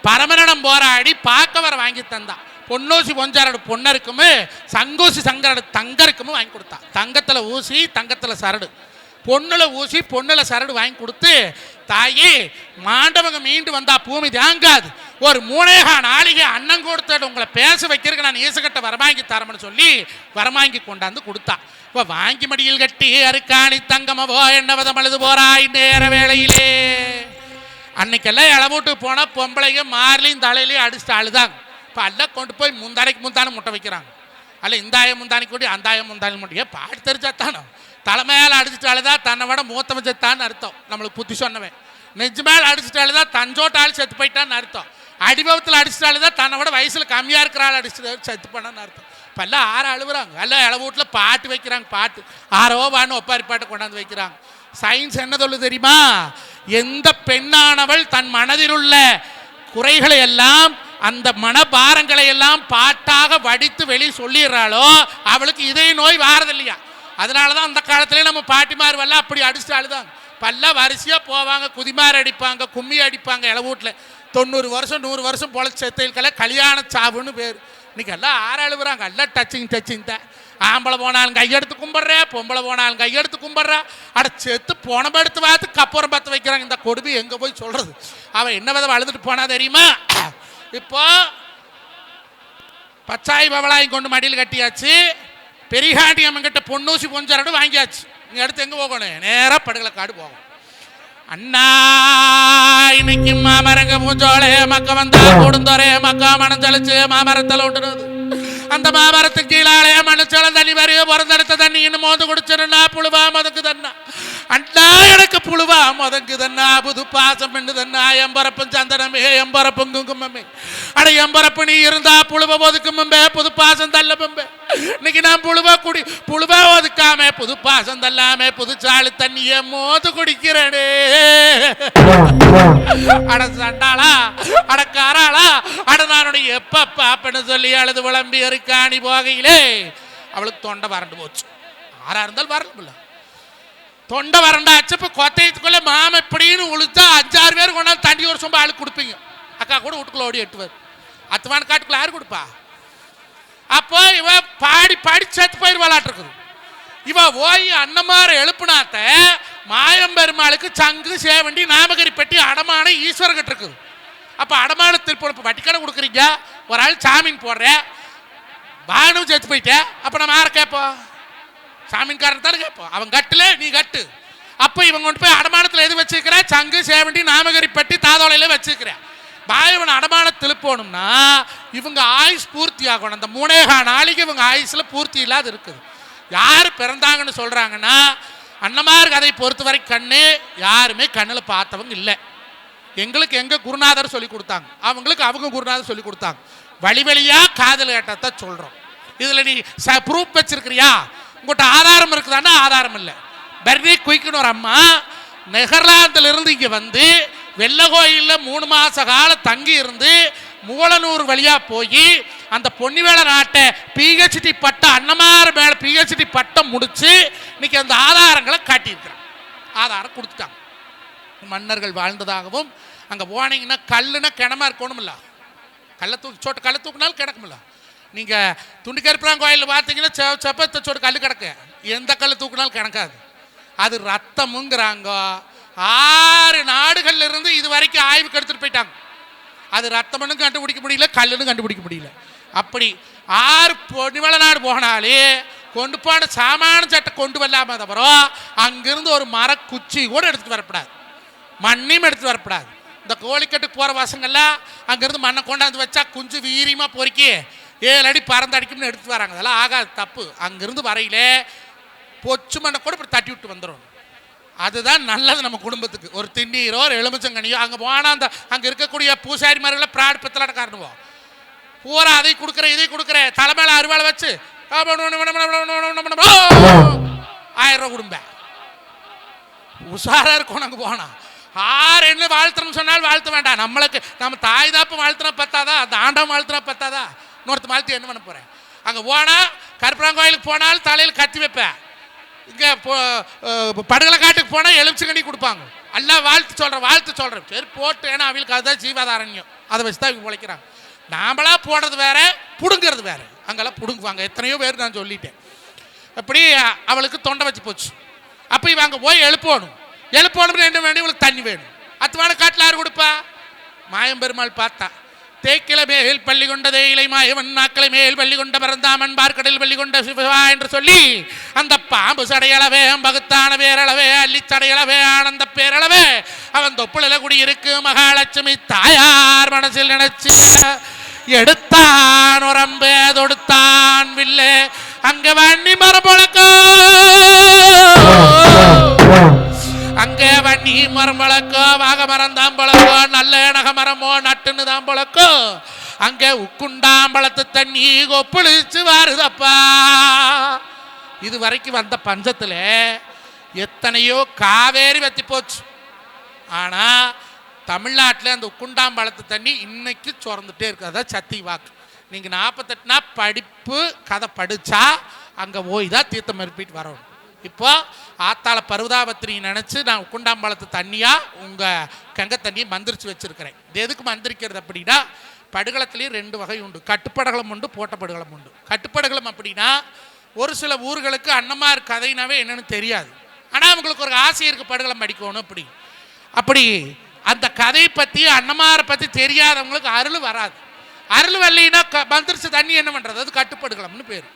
Speaker 1: பரமனிடம் போராடி பார்க்க வர வாங்கி தந்தா, பொன்னூசி பொஞ்சாரோட பொன்னருக்குமே சங்கூசி சங்கரோட தங்கருக்குமே வாங்கி கொடுத்தா. தங்கத்துல ஊசி தங்கத்துல சரடு, பொண்ணுல ஊசி பொண்ணுல சரடு வாங்கி கொடுத்து, தாயி மாண்டவங்க மீண்டு வந்தா பூமி தாங்காது, ஒரு 3 நாளிகை அண்ணன் கொடுத்த உங்களை பேச வைக்கிறதுக்கு நான் ஈசகட்ட வரமாங்கி தரம்னு சொல்லி வரமாங்கி கொண்டாந்து கொடுத்தா. இப்போ வாங்கி மடியில் கட்டி அருக்காணி தங்கமவோ என்ன விதம் அழுது போறாய் நேர வேளையிலே. அன்னைக்கெல்லாம் இளவூட்டு போனால் பொம்பளைங்க மார்லையும் தலையிலையும் அடிச்சுட்டு அழுதாங்க. இப்போ எல்லாம் கொண்டு போய் முந்தானை முட்டை வைக்கிறாங்க. அல்ல இந்தாய முந்தானி கூட்டி அந்தாய முந்தானி முட்டையே பாட்டு தெரிஞ்சாத்தானோ. தலைமையால் அடிச்சுட்டு அழுதா தன்னை விட மூத்தவன் செத்தான்னு அர்த்தம். நம்மளுக்கு புத்தி சொன்னவன். நெஞ்சு மேலே அடிச்சுட்டு அழுதா தஞ்சோட்ட ஆள் செத்து போயிட்டான்னு அர்த்தம். அடிபவத்தில் அடிச்சுட்டு அழுதா தன்னை விட வயசில் கம்மியாக இருக்கிற ஆள் அடிச்சுட்டு செத்து பண்ணான்னு அர்த்தம். இப்போ எல்லாம் 6 அழுகுறாங்க. எல்லாம் இளவூட்டில் பாட்டு வைக்கிறாங்க. பாட்டு 6 வான்னு ஒப்பாரி பாட்டை கொண்டாந்து வைக்கிறாங்க. சயின்ஸ் என்ன சொல்லுது தெரியுமா? எந்த பெண்ணானவள் தன் மனதில் உள்ள குறைகளை எல்லாம் அந்த மனபாரங்களை எல்லாம் பாட்டாக வடித்து வெளியே சொல்லிடுறாளோ அவளுக்கு இதய நோய் வாரதில்லையா. அதனாலதான் அந்த காலத்திலே நம்ம பாட்டிமார் வரலாம் அப்படி அடிச்சுட்டு அழுதாங்க. பல்ல வரிசையா போவாங்க, குதிமார் அடிப்பாங்க, கும்மி அடிப்பாங்க. இளவூட்டில் 90 வருஷம் 100 வருஷம் போல செத்தைகளுக்கெல்லாம் கல்யாண சாவுன்னு பேர். இன்னைக்கு எல்லாம் 6 அழுகுறாங்க. எல்லாம் டச்சிங் தான். ஆம்பளை போனாலும் கையெடுத்து கும்பிட்றா, பொம்பளை போனாலும் கையெடுத்து கும்பிட்றா. அட செத்து போனப எடுத்து பார்த்து கப்புறம் பற்ற வைக்கிறாங்க. இந்த கொடுமை எங்கே போய் சொல்றது? அவன் என்ன விதம் அழுதுட்டு போனா தெரியுமா? இப்போ பச்சாய் பவளாயும் கொண்டு மடியில் கட்டியாச்சு. பெரியாண்டி அம்மங்கிட்ட பொன்னூசி பொஞ்சரடு வாங்கியாச்சு. இங்கே அடுத்து எங்கே போகணும்? நேராக படுகலை காடு போகணும். அண்ணா இன்னைக்கு மாமரங்க பூஞ்சோலே மக்க வந்தா கொடுந்தோரே மக்கா மனம் தெளிச்சு மாமரத்தில் விட்டுறது. அந்த மாமரத்துக்கு கீழாலே மனுச்சல தண்ணி வரைய பிறந்தெடுத்த தண்ணி இன்னும் மோந்து குடிச்சிருந்தா புழுவா மதக்கு தண்ணா. அண்ணா எனக்கு புழுவா மதங்கு தண்ணா புது பாசம் பண்ணு தண்ணா எம்பரப்பும் சந்தனமே எம்பரப்பும் குங்குமமே. அட எம்பரப்பு நீ இருந்தா புழுவ ஒதுக்கும்பே புது பாசம் தள்ள பம்பே. இன்னைக்கு நான் புழுவா ஒதுக்காம புது பாசம் தள்ளாம புதுச்சாலு தண்ணிய மோது குடிக்கிறேனே. அட சண்டாளா அட காராளா அட நானுடைய எப்ப பாப்பன்னு சொல்லி அழுது விளம்பி இருக்காணி போகையிலே அவளுக்கு தொண்டை வறண்டு போச்சு. ஆறா இருந்தாலும் வரல தொண்டை வறண்டாச்சு. இப்ப கொத்தையத்துக்குள்ள மாம எப்படின்னு உளுத்தா 5-6 பேர் கொண்டாந்து தண்ணி ஒரு சொம்ப ஆளுக்கு கொடுப்பீங்க. அக்கா கூட வீட்டுக்குள்ள ஓடி 8 பேர் அத்துவான காட்டுக்குள்ள யாரு கொடுப்பா? அப்போ இவ பாடி பாடி செத்து போயிருவாளாட்டு இருக்குது. இவ ஓய் அன்னமார எழுப்புனாத்த மாயம்பெருமாளுக்கு சங்கு சேவண்டி நாமகரி பெட்டி அடமான ஈஸ்வரர்கிட்ட இருக்குது. அப்ப அடமான திருப்பி வட்டிக்கடை கொடுக்குறீங்க, ஒரு ஆள் சாமின் போடுற பானும் செத்து போயிட்ட. அப்ப நம்ம யாரை கேட்போம்? சாமின்காரன் தானே கேட்போம். அவன் கட்டுல நீ கட்டு. அப்ப இவங்க கொண்டு போய் அடமானத்துல எது வச்சிருக்கிற? சங்கு சேவண்டி நாமகரி பெட்டி தாதோலையில வச்சிருக்கிற. பாயவன் அடமான திருப்போணும்னா இவங்க ஆயுஷ் பூர்த்தி ஆகணும். அந்த 3.5 நாளைக்கு இவங்க ஆயுஷ்ல பூர்த்தி இல்லாத இருக்குது. யாரு பிறந்தாங்கன்னு சொல்றாங்கன்னா அன்னமார் கதை பொறுத்த வரை கண்ணு யாருமே கண்ணில் பார்த்தவங்க இல்லை. எங்களுக்கு எங்க குருநாதர் சொல்லி கொடுத்தாங்க, அவங்களுக்கு அவங்க குருநாதர் சொல்லி கொடுத்தாங்க. வழி வழியா காதல் கேட்டத்தை சொல்றோம். இதுல நீ ப்ரூஃப் வச்சிருக்கிறியா? உங்கள்கிட்ட ஆதாரம் இருக்குதான்னா ஆதாரம் இல்லை. பெர்னி குயிக்னு ஒரு அம்மா நெதர்லாந்தில் இருந்து இங்க வந்து வெள்ளகோயில்ல 3 மாச காலம் தங்கி இருந்து மூலனூர் வழியா போய் அந்த பொன்னிவேள நாட்டை பிஹெச்டி பட்டம் அன்னமார் மேல பிஹெச்டி பட்டம் முடிச்சு இன்னைக்கு அந்த ஆதாரங்களை காட்டியிருக்கிறான். ஆதாரம் கொடுத்துட்டாங்க. மன்னர்கள் வாழ்ந்ததாகவும் அங்க போனீங்கன்னா கல்லுன்னா கிணமா இருக்கணும் இல்ல, கல்லை தூக்கினாலும் கிடக்கும்ல. நீங்க துண்டிக்கருப்புறான் கோயிலில் பார்த்தீங்கன்னா செப்பத்தை சோட்டு கல் கிடக்கு, எந்த கல் தூக்கினாலும் கிடக்காது. அது ரத்தமுங்கிறாங்க. 6 நாடுகள்ல இருந்து இது வரைக்கும் ஆய்வுக்கு எடுத்துட்டு போயிட்டாங்க. அது ரத்தம்னு கண்டுபிடிக்க முடியல, கல்லுன்னு கண்டுபிடிக்க முடியல. அப்படி 6 பொன்னிவேள நாடு போனாலே கொண்டு போன சாமான சட்டை கொண்டு வரலாம தவிர அங்கிருந்து ஒரு மரக்குச்சி கூட எடுத்துட்டு வரப்படாது, மண்ணையும் எடுத்து வரப்படாது. இந்த கோழிக்கட்டுக்கு போற பசங்கள்லாம் அங்கிருந்து மண்ணை கொண்டாந்து வச்சா குஞ்சு வீரியமா பொறுக்கி 7 அடி பறந்து அடிக்கும்னு எடுத்து வராங்க. அதெல்லாம் ஆகாது, தப்பு. அங்கிருந்து வரையிலே பொச்சு மண்ணை கூட இப்படி தட்டி விட்டு வந்துடும். அதுதான் நல்லது நம்ம குடும்பத்துக்கு. ஒரு திண்ணீரோ ஒரு எலுமிச்சங்கனியோ அங்கே போனால் அந்த அங்கே இருக்கக்கூடிய பூசாரி மாதிரில பிராட் பித்தலாட காரணம் பூரா அதை கொடுக்குற இதை கொடுக்குற தலைமையில அறுவாளை வச்சு 1000 ரூபா குடும்ப உஷாரா இருக்கும். அங்கே போனா 6 என்ன வாழ்த்துறோம்னு சொன்னாலும் வாழ்த்த வேண்டாம். நம்மளுக்கு நம்ம தாய் தாப்பு வாழ்த்துனா பத்தாதா, அந்த ஆண்டம் வாழ்த்துனா பத்தாதா, இன்னொருத்த வாழ்த்து என்ன பண்ண போறேன்? அங்கே போனா கருப்பராங்கோயிலுக்கு போனாலும் தலையில் கத்தி வைப்பேன். இங்கே படுகலை காட்டுக்கு போனால் எலுமிச்சங்கனி கொடுப்பாங்க. எல்லாம் வாழ்த்து சொல்கிறேன். சரி போட்டு, ஏன்னா அவங்களுக்கு அதுதான் ஜீவாதாரண்யம், அதை வச்சு தான் இவங்க உழைக்கிறாங்க. நாமளா போடுறது வேற, புடுங்கிறது வேற. அங்கெல்லாம் புடுங்குவாங்க. எத்தனையோ பேர் நான் சொல்லிட்டேன். அப்படி அவளுக்கு தொண்டை வச்சு போச்சு. அப்போ இவங்க அங்கே போய் எழுப்பணும்னு என்ன வேணும்? இவளுக்கு தண்ணி வேணும். அத்துவான காட்டில் யார் கொடுப்பா? மாயம்பெருமாள் பார்த்தா தேக்கில மேல் பள்ளி கொண்ட தேயிலை மாயவன் நாக்களை மேல் பள்ளி கொண்ட பரந்தாமன் பார்க்கடல் பள்ளி கொண்ட சிவா என்று சொல்லி அந்த பாம்பு சடையளவே பகுத்தான பேரளவே அள்ளி சடையளவே ஆனந்த பேரளவே அவன் தொப்புளில குடியிருக்கு மகாலட்சுமி தாயார் மனசில் நினைச்சு எடுத்தான் உரம்பே தொடுத்தான் வில்லே அங்க வன்னி மரபொழக்கோ, அங்கே வன்னி மரம் பழக்கோ, வாக மரம் தான் பழக்கோ, நல்ல நக மரமோ நட்டுன்னு தான் பழக்கோ, அங்கே உக்குண்டாம்பழத்து தண்ணி கொப்புளிச்சு வருதப்பா. இது வரைக்கும் வந்த பஞ்சத்துல எத்தனையோ காவேரி வத்தி போச்சு. ஆனா தமிழ்நாட்டில் அந்த உக்குண்டாம்பழத்து தண்ணி இன்னைக்கு சுரந்துட்டே இருக்கு. அதான் சத்தி வாக்கு. நீங்க 48 படிப்பு கதை படிச்சா அங்க போய் தான் தீர்த்தம் மறுப்பிட்டு வரணும். இப்போ ஆத்தாள பருவதாபத்திரி நினைச்சு நான் உக்குண்டாம்பழத்து தண்ணியா உங்க கங்கை தண்ணியை மந்திரிச்சு வச்சிருக்கிறேன். இது எதுக்கு மந்திரிக்கிறது அப்படின்னா, படுகளத்திலேயே 2 வகை உண்டு. கட்டுப்படகளம் உண்டு, போட்டப்படுகளம் உண்டு. கட்டுப்படகளம் அப்படின்னா ஒரு சில ஊர்களுக்கு அன்னமார் கதைனாவே என்னன்னு தெரியாது. ஆனா அவங்களுக்கு ஒரு ஆசை இருக்கு, படுகளம் படிக்கணும். அப்படி அந்த கதை பத்தி அன்னமாரை பத்தி தெரியாதவங்களுக்கு அருள் வராது. அருள் வள்ளினா வந்துருச்சு தண்ணி என்ன பண்ணுறது, அது கட்டுப்படுக்கலாம்னு பேர்.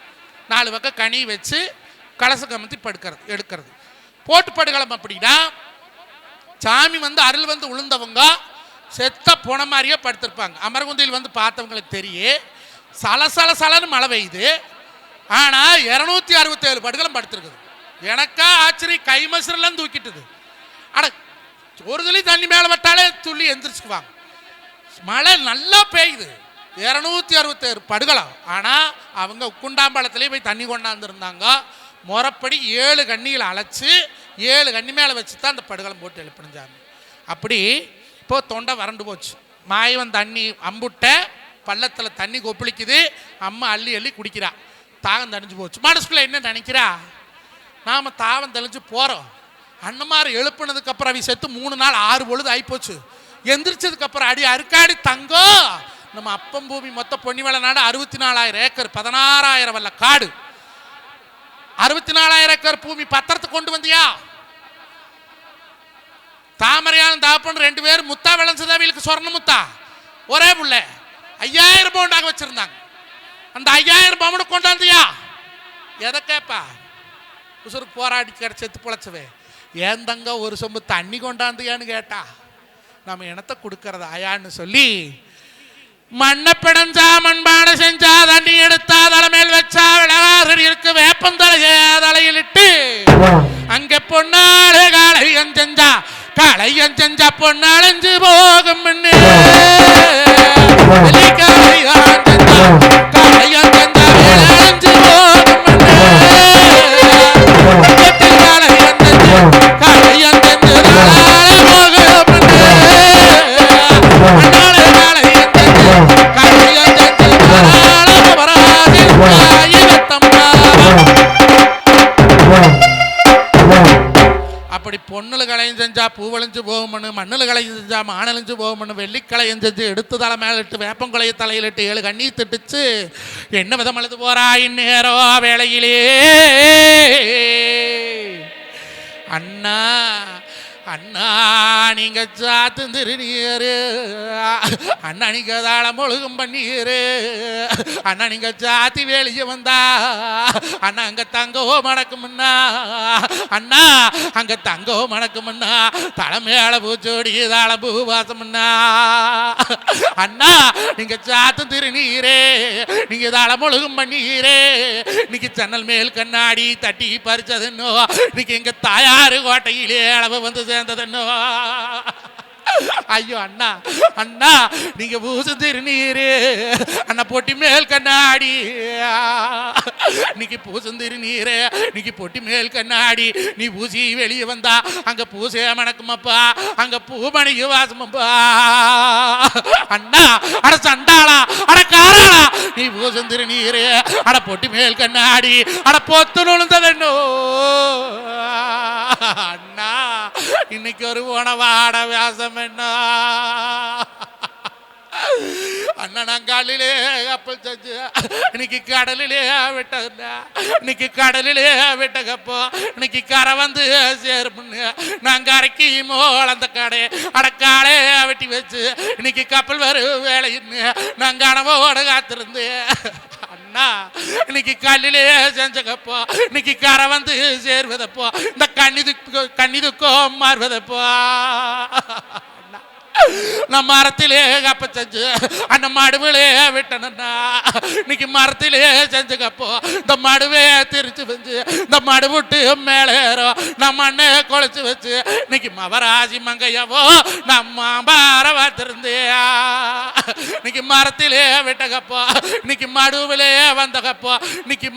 Speaker 1: 4 பக்கம் கனி வச்சு கலச கமத்தி படுக்கிறது எடுக்கிறது. போட்டு படுக்கலாம் அப்படின்னா சாமி வந்து அருள் வந்து உளுந்தவங்க செத்த போன மாதிரியே படுத்திருப்பாங்க. அமரகுந்தியில் வந்து பார்த்தவங்களுக்கு தெரியும், சலசலன்னு மழை பெய்யுது. ஆனால் 267 படுகளும் படுத்திருக்குது. எனக்கா ஆச்சரியம், கை மசுரெல்லாம் தூக்கிட்டுது. அட ஒரு துளி தண்ணி மேலே விட்டாலே துள்ளி எந்திரிச்சுக்குவாங்க. மழை நல்லா பெய்யுது, 267 படுகலாம். ஆனால் அவங்க குண்டாம்பாளத்திலே போய் தண்ணி கொண்டாந்துருந்தாங்க. முறைப்படி 7 கண்ணியில் அழைச்சி 7 கண்ணி மேலே வச்சு தான் அந்த படுகலம் போட்டு எழுப்பினுஞ்சாங்க. அப்படி இப்போ தொண்டை வறண்டு போச்சு. மாயவன் தண்ணி அம்புட்ட பள்ளத்தில் தண்ணி கொப்பளிக்குது. அம்மா அள்ளி அள்ளி குடிக்கிறா. தாகம் தணிஞ்சு போச்சு. மனசுக்குள்ள என்ன நினைக்கிறா, நாம் தாகம் தெளிஞ்சு போகிறோம். அண்ணமாரி எழுப்புனதுக்கப்புறம் அவ செத்து 3 நாள் 6 பொழுது ஆகிப்போச்சு. எந்திரிச்சதுக்கப்புறம் அடி அருக்காடி தங்கம். நம்ம அப்பம் பூமி மொத்த பொன்னிவள நாடு 64,000 ஏக்கர் 16,000 வல்ல காடு. 64,000 ஏக்கர் பூமி பத்திரத்தை கொண்டு வந்தியா? தாமரையான தாப்பன் 2 பேர் முத்தா விளைஞ்சதாவிலுக்கு சொர்ண முத்தா ஒரே புள்ள 5000 பவுண்டாக வச்சிருந்தாங்க. அந்த 5000 பவுண்டு கொண்டாந்தியா? எதை கேப்பா? உசுருக்கு போராடி செத்து பொழைச்சவே ஏன் தங்க ஒரு சொம்பு தண்ணி கொண்டாந்தியான்னு கேட்டா நம்ம இனத்தை கொடுக்கறது ஆயான்னு சொல்லி மண்ணை பிடஞ்சா மண்பானை செஞ்சா தண்ணி எடுத்தா தலைமையில் வச்சா விளவாசடி இருக்கு வேப்பந்தலைய தலையிலிட்டு அங்க பொன்னாளு காளையன் செஞ்சா காளையன் செஞ்சா பொன்னாளஞ்சு போகும் காளையன் செஞ்சா காளையன் செஞ்சா வேளஞ்சு போகும் காளையன் செஞ்சு அப்படி பொண்ணுல கலையும் செஞ்சா பூவழிஞ்சு போகும்னு, மண்ணுல கலையும் செஞ்சா மானழிஞ்சு போகும்னு, வெள்ளிக்கலையும் செஞ்சு எடுத்து தலை மேல இட்டு வேப்பங்கொலைய தலையிலிட்டு 7 கண்ணீர் திட்டுச்சு. என்ன விதம் அழுது போறா இந்நேரோ வேளையிலே அண்ணா அண்ணா நீங்க சாத்து திருநீரு, அண்ணா நீங்க தாளம் ஒழுகும் பண்ணீரு, அண்ணா நீங்க சாத்தி வெளியே வந்தா அண்ணா அங்க தங்கோ மணக்கும்னா, அண்ணா அங்க தங்கோ மணக்கும்னா, தலைமையால பூச்சோடி தாளம் பூ வாசம்னா, அண்ணா நீங்க சாத்து திருநீரே நீங்க தாளம் ஒழுகும் பண்ணீரே, இன்னைக்கு ஜன்னல் மேல் கண்ணாடி தட்டி பறிச்சதுன்னோ, இன்னைக்கு எங்க தாயாரு கோட்டையிலே அளவு வந்து சேர்ந்ததுன்னோ. ஐயோ அண்ணா அண்ணா நீங்க பூசு திருநீரு, அண்ணா பொட்டி மேல் கண்ணாடி, இன்னைக்கு பூசும் திருநீரு இன்னைக்கு பொட்டி மேல் கண்ணாடி, நீ பூசி வெளியே வந்தா அங்க பூசே மணக்குமப்பா, அங்க பூமணிக்கு வாசமப்பா. அண்ணா அட சண்டாளா அட காராளா நீ பூசும் திருநீரு அட பொட்டி மேல் கண்ணாடி அட பொத்து நுழுந்ததன்னோ. அண்ணா இன்னைக்கு ஒரு உணவாட வியாசம் என்ன அண்ணா, நான் காலையிலே கப்பல் செஞ்சு இன்னைக்கு கடலிலே விட்டா, இன்னைக்கு கடலிலே விட்ட கப்போ இன்னைக்கு கரை வந்து சேருமுன்னு நான் கரைக்கு மோளந்த கடை அடக்காலே வெட்டி வச்சு இன்னைக்கு கப்பல் வரும் வேலைன்னு நான் கனவோட காத்திருந்து. அண்ணா இன்னைக்கு கல்லிலே செஞ்சக்கப்போ இன்னைக்கு கரை வந்து சேர்வதப்போ இந்த கண்ணிதுக்கோ மாறுவதப்போ. நான் மரத்திலே கப்ப செஞ்சு அந்த மடுவிலே விட்டனா, இன்னைக்கு மரத்திலே செஞ்சுக்கப்போ இந்த மடுவே திரிச்சு வச்சு இந்த மடு விட்டு மேலேறோம் நான் மண்ணை குழைச்சு வச்சு இன்னைக்கு மவராசி மங்கையவோ நம்ம மாற பார்த்திருந்தியா. இன்னைக்கு மரத்திலே விட்டகப்போ இன்னைக்கு மடுவிலே வந்தகப்போ இன்னைக்கு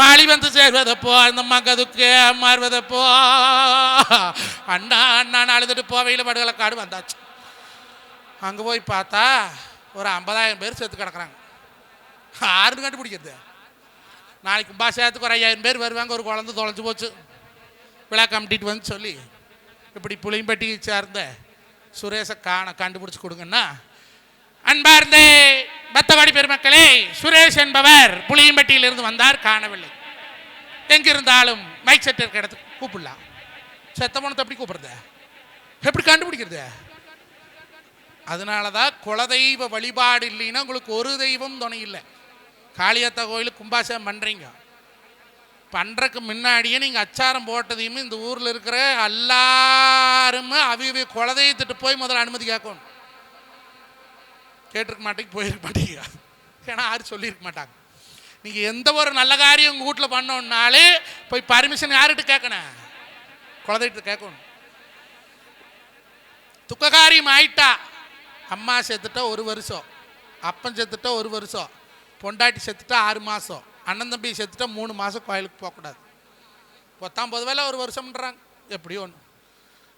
Speaker 1: மாளி வந்து சேர்வதப்போ இந்த மங்கதுக்கு மாறுவதப்போ. அண்ணா அண்ணா அழுதுட்டு போவையில் படுகளை காடு வந்தாச்சு. அங்கே போய் பார்த்தா ஒரு 50,000 பேர் செத்து கிடக்குறாங்க. யாருன்னு கண்டுபிடிக்கிறது? நாளைக்கு கும்பாசேத்துக்கு ஒரு 5,000 பேர் வருவாங்க. ஒரு குழந்தை தொலைஞ்சு போச்சு, விழா கமிட்டிட்டு வந்து சொல்லி இப்படி புளியம்பட்டியை சேர்ந்த சுரேஷை கண்டுபிடிச்சி கொடுங்கன்னா, அன்பார்ந்த பத்தவாடி பெருமக்களே, சுரேஷ் என்பவர் புளியம்பட்டியிலிருந்து வந்தார், காணவில்லை. எங்கிருந்தாலும் மைக் செட் இருக்க இடத்துக்கு கூப்பிடலாம். செத்த போனத்தை எப்படி கூப்பிடுறது? எப்படி கண்டுபிடிக்கிறது? அதனாலதான் குலதெய்வ வழிபாடு இல்லைன்னா உங்களுக்கு ஒரு தெய்வம் துணை இல்லை. காளியாத்தா கோயிலுக்கு கும்பாபிஷேகம் பண்றீங்க, பண்றதுக்கு முன்னாடியே நீங்க அச்சாரம் போட்டதையுமே இந்த ஊர்ல இருக்கிற எல்லாருமே அவி குலதெய்வத்திட்டு போய் முதல்ல அனுமதி கேட்கணும். கேட்டிருக்க மாட்டேங்க, போயிருக்க மாட்டீங்க, ஏன்னா யாரும் சொல்லியிருக்க மாட்டாங்க. நீங்க எந்த ஒரு நல்ல காரியம் உங்க வீட்டில் பண்ணோம்னாலே போய் பர்மிஷன் யார்கிட்ட கேட்கணும்? குலதெய்வத்தை கேட்கணும். துக்ககாரியம் ஆயிட்டா, அம்மா செத்துட்டா 1 வருஷம், அப்பன் செத்துட்டா 1 வருஷம், பொண்டாட்டி செத்துட்டா 6 மாதம், அண்ணன் தம்பி செத்துட்டா 3 மாதம் கோயிலுக்கு போகக்கூடாது. 19 வேலை 1 வருஷம்ன்றாங்க. எப்படியோ ஒன்று.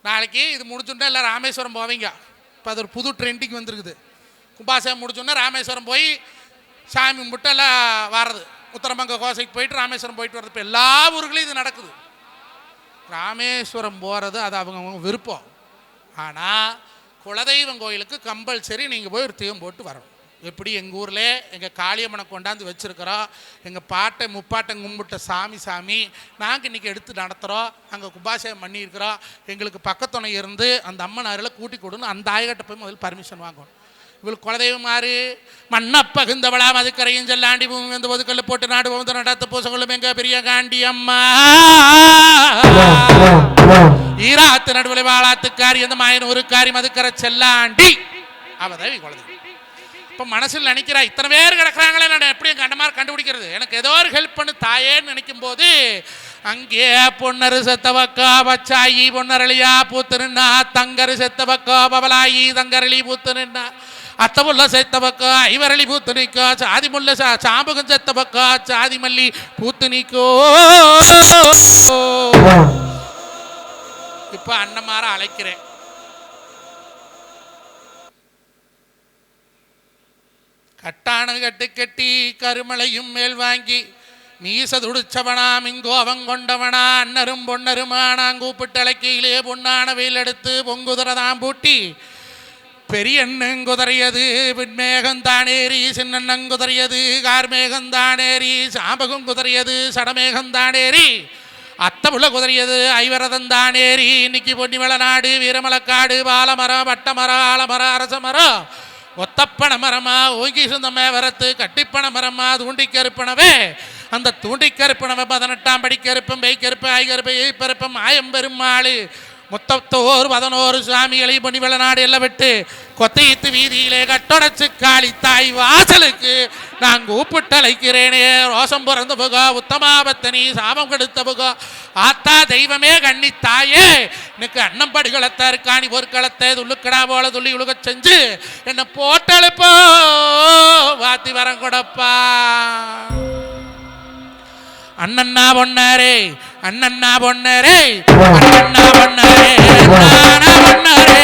Speaker 1: நாளைக்கு இது முடிச்சுட்டா எல்லாம் ராமேஸ்வரம் போவீங்க. இப்போ அது ஒரு புது ட்ரெண்டிங் வந்துருக்குது. கும்பாபிஷேகம் முடிச்சோன்னா ராமேஸ்வரம் போய் சாமி கும்பிட்டு எல்லாம் வர்றது. உத்தரமங்க கோசைக்கு போயிட்டு ராமேஸ்வரம் போயிட்டு வர்றது. இப்போ எல்லா ஊர்களையும் இது நடக்குது. ராமேஸ்வரம் போகிறது அது அவங்க விருப்பம். ஆனால் குலதெய்வம் கோயிலுக்கு கம்பல்சரி நீங்கள் போய் ஒரு தீபம் போட்டு வரணும். எப்படி எங்கள் ஊரில் எங்கள் காளியம்மனை கொண்டாந்து வச்சுருக்கிறோம், எங்கள் பாட்டை முப்பாட்டை கும்பிட்ட சாமி நாங்கள் இன்றைக்கி எடுத்து நடத்துகிறோம், அங்கே கும்பாபிஷேகம் பண்ணியிருக்கிறோம், எங்களுக்கு பக்கத்துணை இருந்து அந்த அம்மன் அருளை கூட்டி கொடுன்னு அந்த ஆயகிட்ட போய் முதல் பர்மிஷன் வாங்கணும். இவளுக்கு குலதெய்வம் மாறு மண்ணப்பகுந்தவளா மதுக்கரையும் செல்லாண்டி பூமி வந்து ஒதுக்கல்ல போட்டு நாடு வந்து நடத்த பூசங்களும் எங்க பெரிய காண்டி அம்மா ஈராத்து நடுவில் வாழாத்துக்காரி அந்த மாயனூருக்காரி மதுக்கரை செல்லாண்டி அவதவி குலதெய்வம். இப்போ மனசில் நினைக்கிறா இத்தனை பேர் கிடக்குறாங்களே, நான் எப்படி எங்கள் அண்ணமார் கண்டுபிடிக்கிறது? எனக்கு ஏதோ ஒரு ஹெல்ப் பண்ணு தாயேன்னு நினைக்கும் போது அங்கே பொன்னரு செத்தவக்கா பச்சாயி பொன்னரளியா பூத்து நின்னா, தங்கரு செத்தவக்கா பவலாயி தங்கரளி பூத்து நின்னா, அத்தமுள்ள செத்தவக்கா ஐவரளி பூத்து நிக்கோ, சாதி முல்ல சாம்பகம் செத்தவக்கா சாதி மல்லி பூத்து நிக்கோ. இப்ப அண்ணமார அழைக்கிறேன். கட்டான கட்டு கட்டி கருமலையும் மேல் வாங்கி மீச துடிச்சவனாம் இங்கோ அவன் கொண்டவனா அண்ணரும் பொன்னருமானாங் கூப்பிட்டு அழைக்கையிலே பொன்னான வெயில் எடுத்து பொங்குதிரதாம் பூட்டி பெரியண்ணங்குதறியது பின்மேகந்தானேரி சின்னண்ணங்குதறியது கார்மேகந்தானேரி சாம்பகம் குதறியது சடமேகந்தானேரி அத்தமுள்ள குதறியது ஐவரதந்தானேரி. இன்னைக்கு பொன்னிவள நாடு வீரமலக்காடு பாலமரம் வட்டமரம் ஆலமரம் அரசமரம் ஒத்தப்பன மரமா ஓங்கி சுந்தமே வரத்து கட்டிப்பன மரமா தூண்டி கருப்பனவே அந்த தூண்டி கருப்பனவை 18ஆம் படி கருப்பம் பை கருப்பு ஆய்கருப்பை எய்ப்பருப்பம் ஆயம்பெருமாளு முத்தத்தோர் 11 சாமிகளை பொன்னிவள நாடு எல்லாம் விட்டு கொத்தையித்து வீதியிலே கட்டொடச்சு காளி தாய் வாசலுக்கு நான் கூப்பிட்டு அழைக்கிறேனே. ரோசம் பிறந்த புகா உத்தமாபத்தனி சாபம் கெடுத்த புகா ஆத்தா தெய்வமே கண்ணி தாயே எனக்கு அன்னம் படுகளத்தை இருக்காணி பொருட்களத்தை துள்ளுக்கடா போல துள்ளி உழுக செஞ்சு என்ன போட்டழுப்போ வாத்தி வரம் கொடப்பா. அண்ணன்னா பொன்னாரே அண்ணன்னா பொன்னாரே அண்ணன்னா பொன்னாரே அண்ணா பொன்னாரே.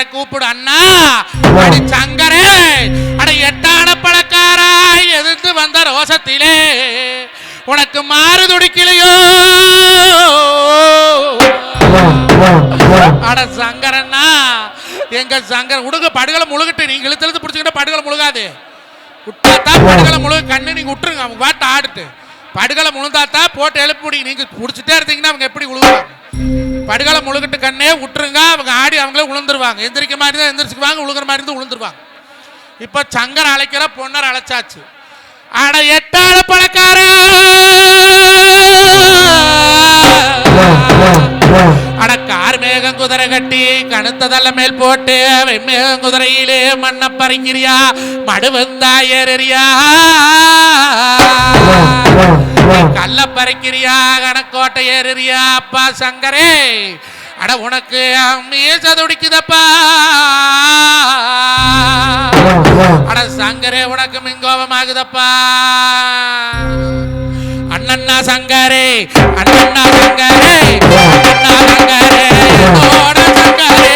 Speaker 1: பழக்கார கூப்பிடு அண்ணா அடி சங்கரே அட எட்டான பழக்காரா எதிர்த்து வந்த ரோசத்திலே உனக்கு மாறு துடிக்கலையோ அட சங்கரன்னா எங்க சங்கர் உடுங்க படுகளை முழுகிட்டு நீங்க இழுத்து பிடிச்சுக்கிட்ட படுகளை முழுகாது விட்டாத்தான் படுகளை முழுக கண்ணு நீங்க விட்டுருங்க அவங்க பாட்டு ஆடுட்டு படுகளை முழுந்தாத்தா போட்டு எழுப்பி நீங்க பிடிச்சிட்டே இருந்தீங்கன்னா அவங்க எப்படி உழுவாங்க படுகளை முழுகிட்டு கண்ணே விட்டுருங்க அவங்க ஆடி அவங்களே உளுந்துருவாங்க எந்திரிக்க மாதிரி தான் எந்திரிச்சுக்குவாங்க உழுகுற மாதிரி இருந்து உளுந்துருவாங்க இப்ப சங்கர் அழைக்கிற பொன்னர் அழைச்சாச்சு ஆனா எட்டான பழக்கார அட கார் மேகம் குதிரை கட்டி கணுத்ததல்ல மேல் போட்டு வெம்மேகம் குதிரையிலே மண்ண பறிக்கிறியா மடு வந்தா ஏறியா கல்ல பறிக்கிறியா கணக்கோட்டை ஏறியா அப்பா சங்கரே அட உனக்கு மீச துடிக்குதப்பா அட சங்கரே உனக்கு மிங்கோபமாகுதப்பா அண்ணன்னா சங்கரே அண்ணன்னா சங்கரே அண்ணன்னா சங்கரே என்னோட சங்கரே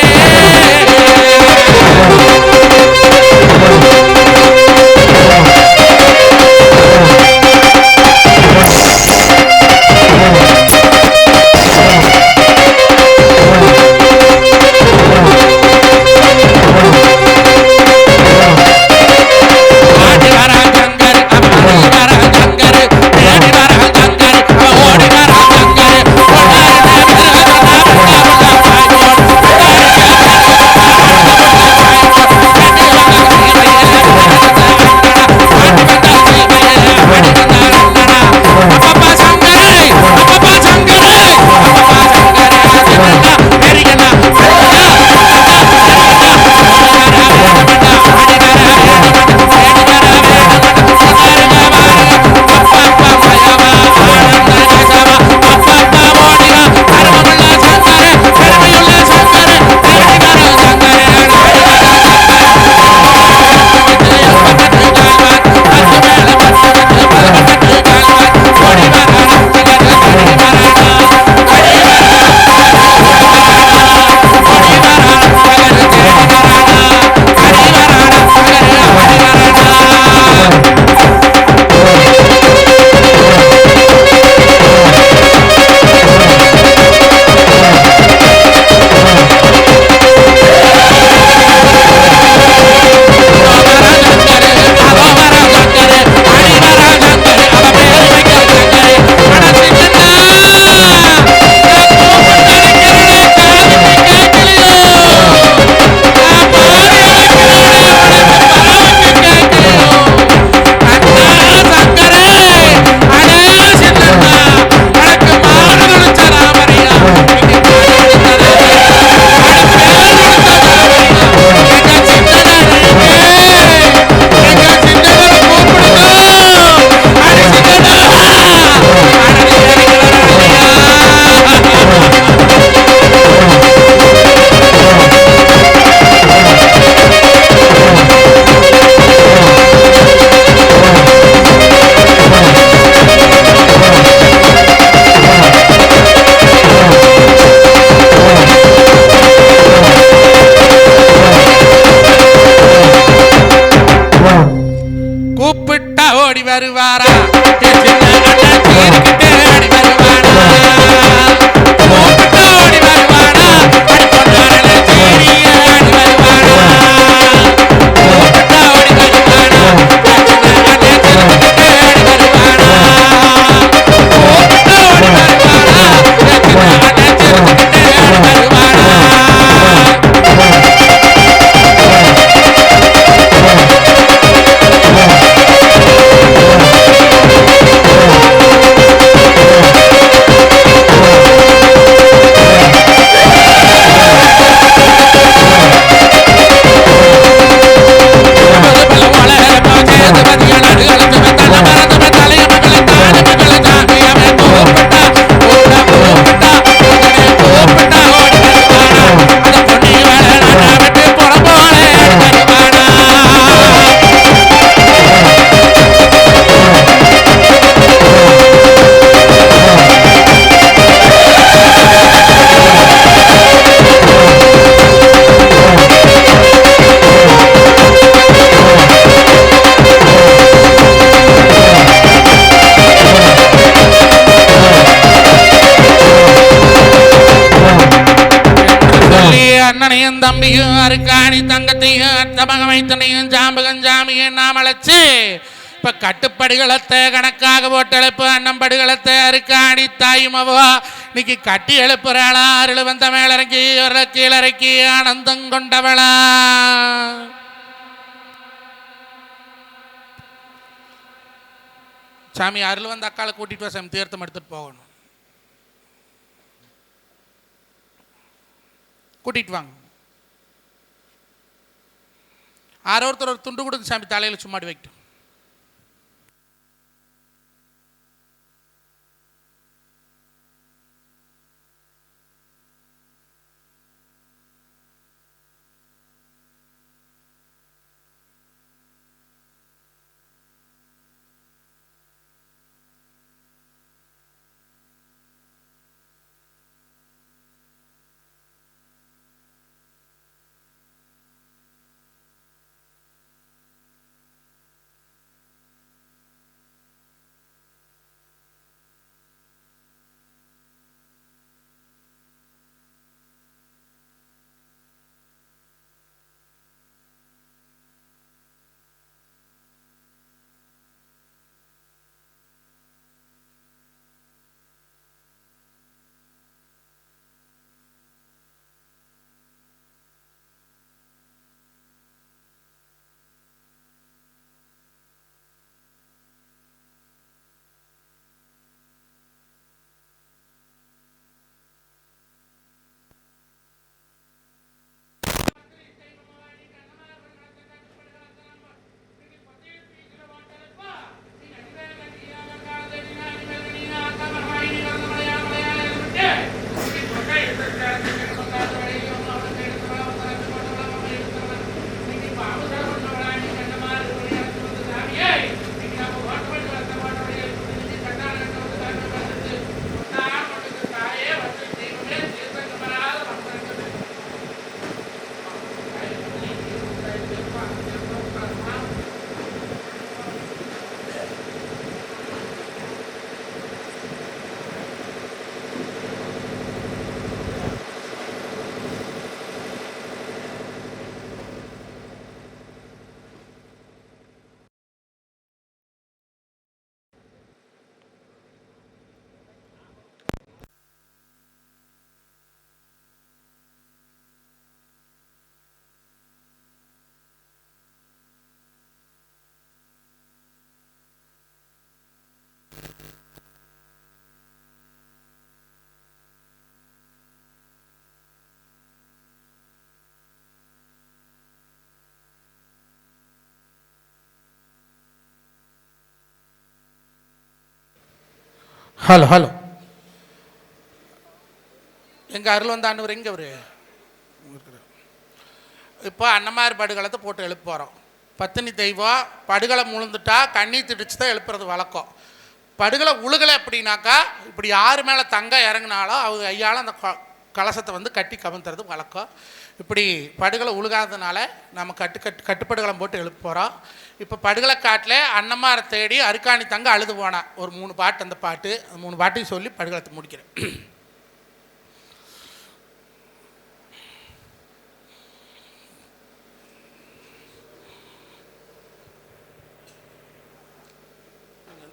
Speaker 1: அண்ணனையும் தம்பியும் அருக்காணி தங்கத்தையும் அத்தமக வைத்தனையும் ஜாம்பகம் ஜாமியும் நாம் அழைச்சு இப்ப கட்டுப்படுகளத்தை கணக்காக போட்டு எழுப்பு அண்ணம்படுகளத்தை அருக்காணி தாயுமவோ இன்னைக்கு கட்டி எழுப்புறாளா அருள் வந்த மேலிறக்கி ஒரு கீழிறக்கி ஆனந்தம் கொண்டவளா. சாமி அருள் வந்த அக்காலை கூட்டிட்டு வா சாமி, தீர்த்தம் எடுத்துட்டு போகணும். கூட்டிட்டு வாங்க. ஒருத்தர் ஒரு துண்டு கொடுத்து சாமி தலையில் சும்மாடி வைக்கட்டும். ஹலோ ஹலோ, எங்க அருள் வந்த ஆண்டவர் எங்க அவரு? இப்போ அன்னமாரி படுகளத்தை போட்டு எழுப்ப போகிறோம். பத்தினி தெய்வம் படுகளை முழுந்துட்டா கண்ணீர் திடிச்சு தான் எழுப்புறது வழக்கம். படுகளை உழுகலை அப்படின்னாக்கா இப்படி யார் மேலே தங்க இறங்கினாலும் அவங்க ஐயாலும் அந்த கலசத்தை வந்து கட்டி கவுந்துறது வழக்கம். இப்படி படுகளை உழுகாததுனால நம்ம கட்டுப்படுகளை போட்டு எழுப்ப போகிறோம். இப்போ படுகளை காட்டில் அன்னமாரை தேடி அருக்காணி தங்க அழுது போனான். ஒரு 3 பாட்டு, அந்த பாட்டு 3 பாட்டையும் சொல்லி படுகளத்தை முடிக்கிறேன்.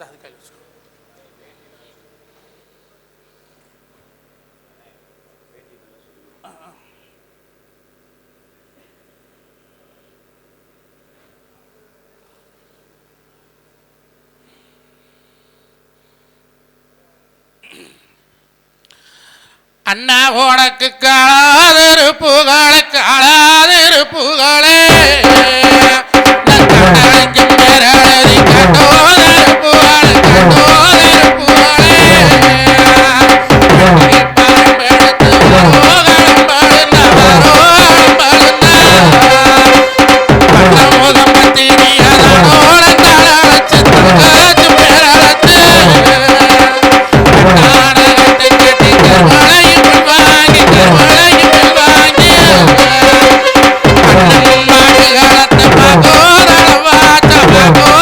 Speaker 1: அது கையில் வச்சுக்கோ. அண்ணா உனக்கு காளாதிருப்புகளே காளாதிருப்புகளே பேரழதி கண்டோதருப்புகளே கண்டோதருப்புகளே Go!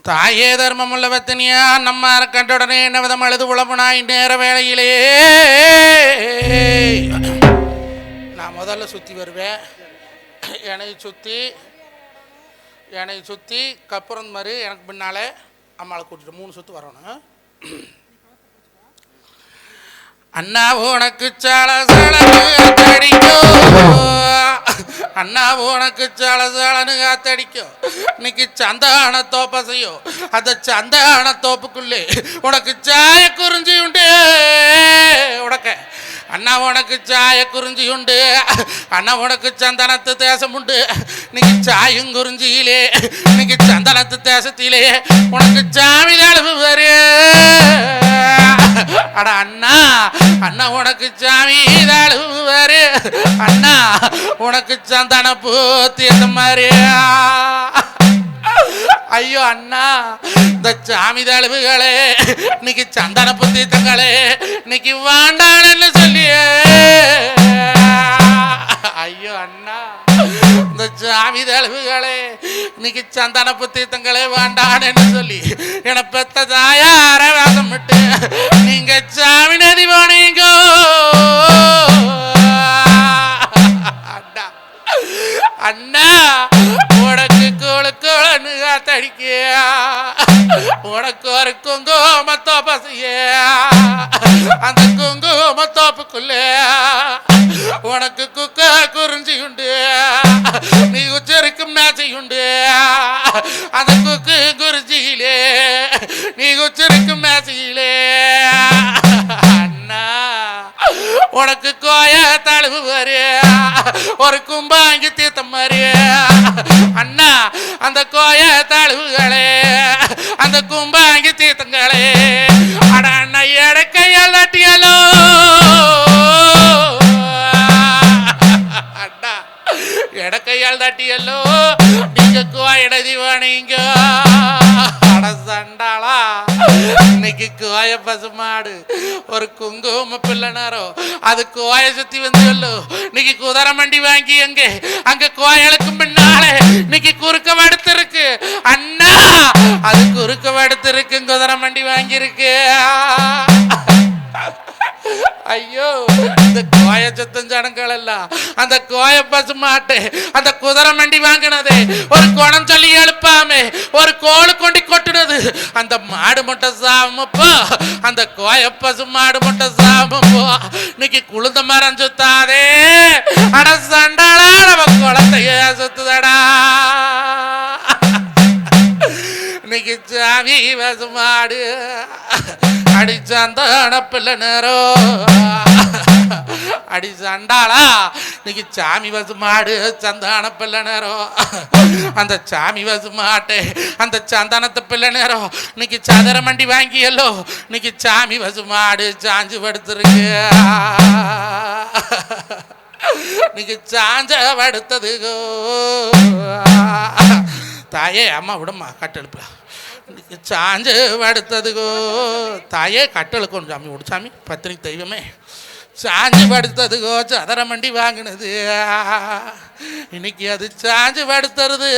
Speaker 1: தாயே தர்மமுள்ள வத்தனியா நம்ம கண்டுடனே என்ன விதம் அழுது உழப்புனாய் நேர வேளையிலே நான் முதல்ல சுற்றி வருவேன். என்னை சுற்றி கப்புறம் மாதிரி எனக்கு பின்னாலே அம்மாவை கூட்டிட்டு 3 சுற்று வரணும். அண்ணா உனக்கு சால அண்ணா உனக்கு சாலன்னு காத்தடிக்கும். இன்னைக்கு சந்தான தோப்பசையோ அந்த சந்தான தோப்புக்குள்ளே உனக்கு சாய குறிஞ்சி உண்டு. உனக்கு அண்ணா உனக்கு சாய குறிஞ்சி உண்டு. அண்ணா உனக்கு சந்தனத்து தேசம் உண்டு. இன்னைக்கு சாயும் குறிஞ்சியிலே இன்னைக்கு சந்தனத்து தேசத்திலே உனக்கு சாமி அளவு வரு. அட அண்ணா அண்ணா உனக்கு சாமி அளவு வரு. அண்ணா உனக்கு சந்தன பூத்தி அந்த மாதிரி. ஐயோ அண்ணா இந்த சாமி தழுவுகளே இன்னைக்கு சந்தன புத்தீத்தங்களே இன்னைக்கு வாண்டான்னு சொல்லிய. ஐயோ அண்ணா இந்த சாமி தழுவுகளே இன்னைக்கு சந்தன புத்தீத்தங்களே வாண்டான்னு சொல்லி என பெத்த தாயார வேதம் விட்டு நீங்க சாமி நதி போனீங்க. அண்ணா உனக்கு கோளுக்கோளன்னு காத்தடிக்க உனக்கு ஒரு குங்குமத்தோப்பு செய்ய அந்த குங்குமத்தோப்புக்குள்ள உனக்கு குக்க குறிஞ்சி உண்டு. நீ உச்சரிக்கும் மேசை உண்டு. அந்த குக்கு குறிஞ்சியிலே நீ உச்சரிக்கும் மேசையிலே அண்ணா உனக்கு கோய தழுவு வரு ஒரு கும்பாங்கி தீர்த்தம் மாதிரி. அண்ணா அந்த கோய தழுவுகளே அந்த கும்பாங்கி தீர்த்தங்களே அட அண்ணா எடக்கையால் தட்டியலோ. அண்ணா எடக்கையால் தட்டியல்லோ நீங்க கோயட திவானீங்க. அட சண்டாளா இன்னைக்கு கோய பசுமாடு ஒரு குங்கும பிள்ளைனாரோ அது கோய சுத்தி வந்து சொல்லு. இன்னைக்கு குதிரை மண்டி வாங்கி எங்க அங்க கோயலுக்கும் பின்னாலே இன்னைக்கு குறுக்க வடுத்திருக்கு. அண்ணா அது குறுக்க வடுத்திருக்கு குதிரை மண்டி வாங்கி இருக்கு. ஐயோ இந்த கோய சத்தம் ஜனங்கள் எல்லாம் அந்த கோய பசு மாட்டு அந்த குதிரை மண்டி வாங்கினது ஒரு குணம் சொல்லி எழுப்பாமே ஒரு கோழு கொண்டு கொட்டுனது அந்த மாடு முட்டை சாமப்போ அந்த கோய பசு மாடு முட்டை சாமப்போ இன்னைக்கு குளுந்த மரம் சுத்தாதே. அட சண்டாளா நம்ம குளத்தைய சுத்துதடா. இன்னைக்கு சாமி பசு மாடு அடி சந்தான பிள்ளை நேரோ அடி சண்டாளா இன்னைக்கு சாமி பசு மாடு சந்தான பிள்ளை நேரம். அந்த சாமி பசு மாட்டே அந்த சந்தானத்து பிள்ளை நேரம் இன்னைக்கு சதுர மண்டி வாங்கியல்லோ இன்னைக்கு சாமி பசு மாடு சாஞ்சு படுத்துருக்கு. இன்னைக்கு சாஞ்ச படுத்ததுகோ தாயே அம்மா விடம்மா கட்டெழுப்பா. சாஞ்சு படுத்ததுகோ தாயே கட்டெழுக்கணும் சாமி விடு சாமி பத்தினி தெய்வமே. சாஞ்சு படுத்ததுகோ சதர மண்டி வாங்கினது இன்னைக்கு அது சாஞ்சு படுத்துறது.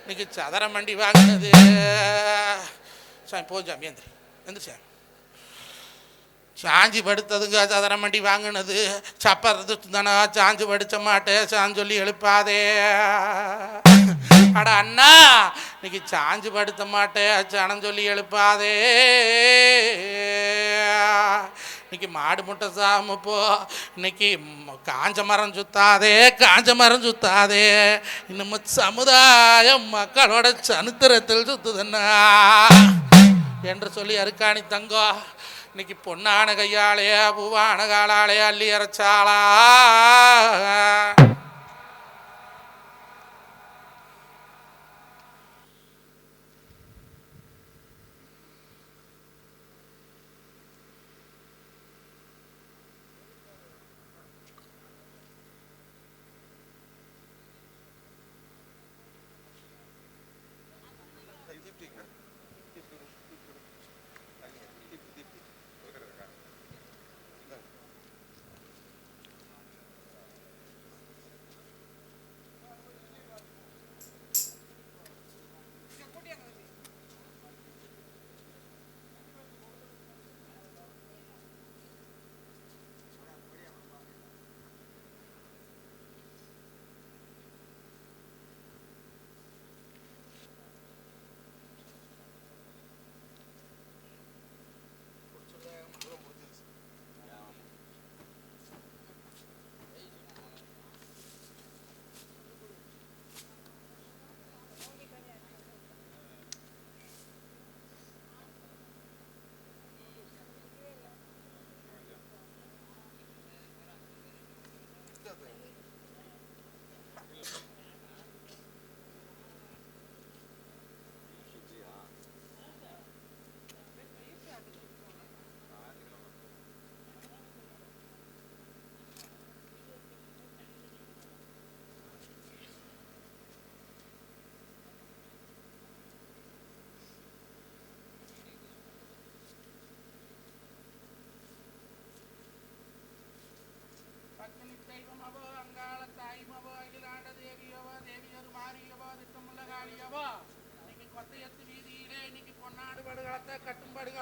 Speaker 1: இன்னைக்கு சதர மண்டி வாங்கினது சாமி போ சாமி எந்திரி எந்திரி. சாஞ்சி படுத்ததுங்க சதர மண்டி வாங்கினது சப்பறது தானே சாஞ்சு படிச்ச மாட்டே சாஞ்சு சொல்லி எழுப்பாதே. அட அண்ணா இன்னைக்கு சாஞ்சு படுத்த மாட்டே சனம் சொல்லி எழுப்பாதே. இன்னைக்கு மாடு முட்டை சாமப்போ இன்னைக்கு காஞ்ச மரம் சுத்தாதே காஞ்ச மரம் சுத்தாதே. இன்னும் சமுதாயம் மக்களோட சனித்திரத்தில் சுத்துதுன்னா என்று சொல்லி அருக்காணி தங்கோ இன்னைக்கு பொன்னான கையாலே பூவான காலாலே அள்ளி அரைச்சாளா.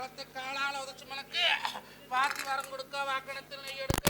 Speaker 1: காலத்தை காலால உதச்சு மணக்கு வாத்தி வரம் கொடுக்க வாக்கணத்தில் நெய் எடுக்க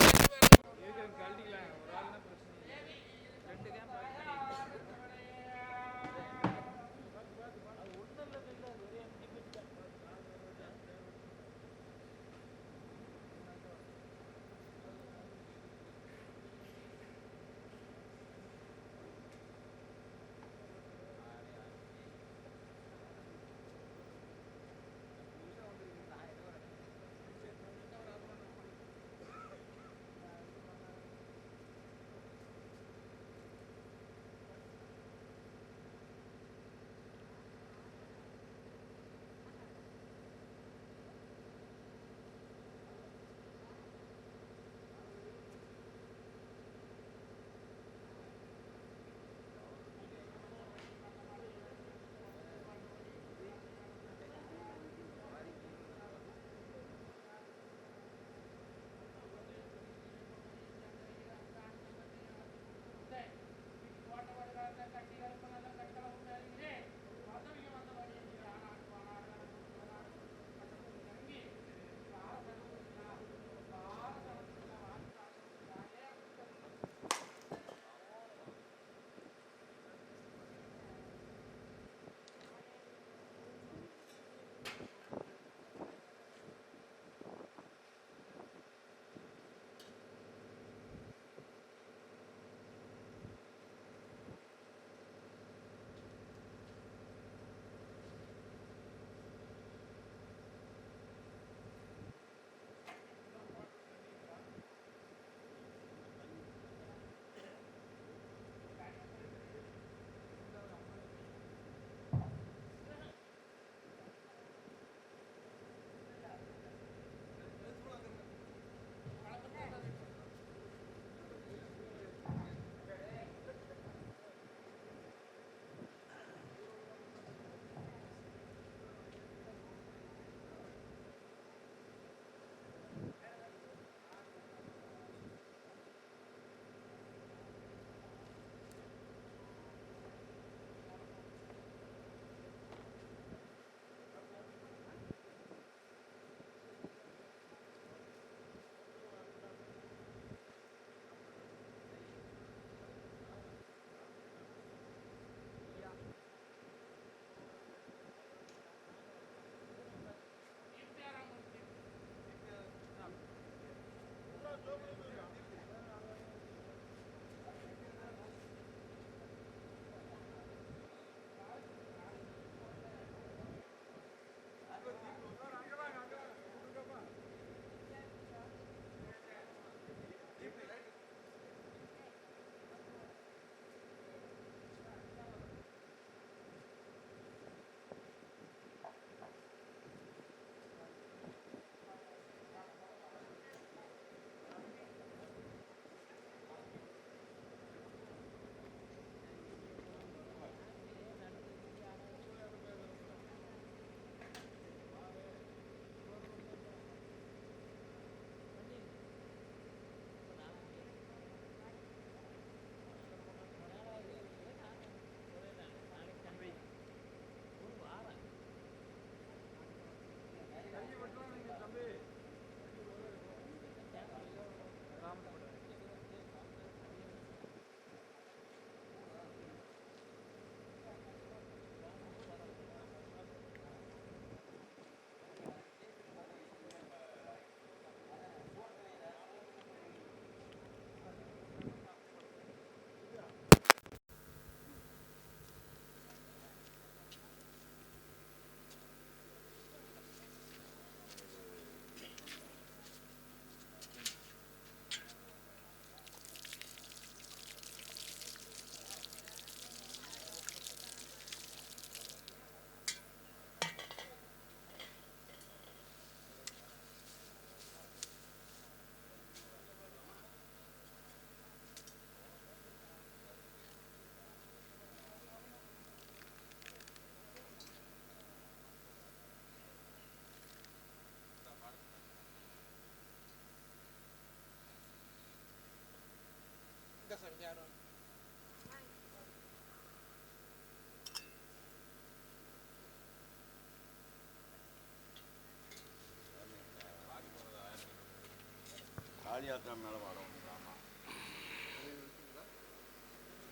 Speaker 2: மாரியாத்தா மேல பாடம் வந்துடலாமா?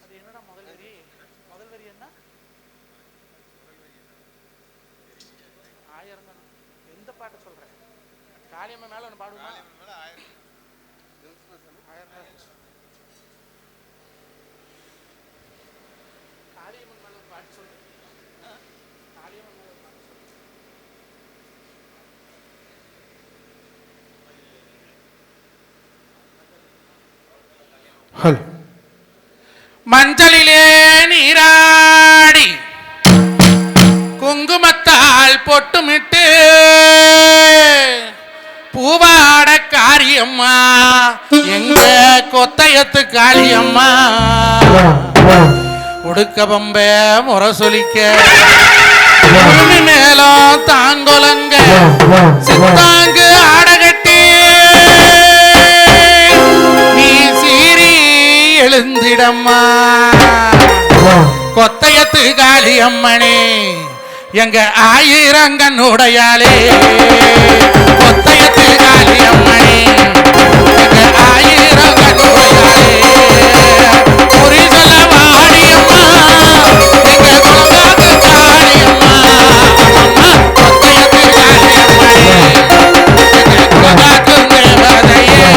Speaker 1: அது என்னடா முதல் வரி என்ன? ஆயிரம் தான். எந்த பாட்டு சொல்றேன்? காளியம்மா மேல ஒன்று பாடுவோமா? காளியம்மன் மேல ஒரு பாட்டு சொல்லு. காளியம்மன் மேல ஒரு பாட்டு சொல்லு. மஞ்சளிலே நீராடி குங்குமத்தால் பொட்டுமிட்டு பூவாட காரியம்மா எங்க கொத்தையத்து காளியம்மா உடுக்க பம்ப முரசொலிக்க மேலும் தாங்கொலங்க சித்தாங்கு ஆடகட்டி நீ சீரி எழுந்திடம்மா கொத்தையத்து காளியம்மனே எங்க ஆயிரங்கண்ணுடையாளே கொத்தையத்து காளியம்மனே எங்க ஆயிரங்கண்ணுடையாளே குறி சொல்ல வாடியம்மா எங்க குலங்காத்து காளியம்மா அம்மா கொத்தையத்து காளியம்மனே எங்க குலங்காத்து தேவதையே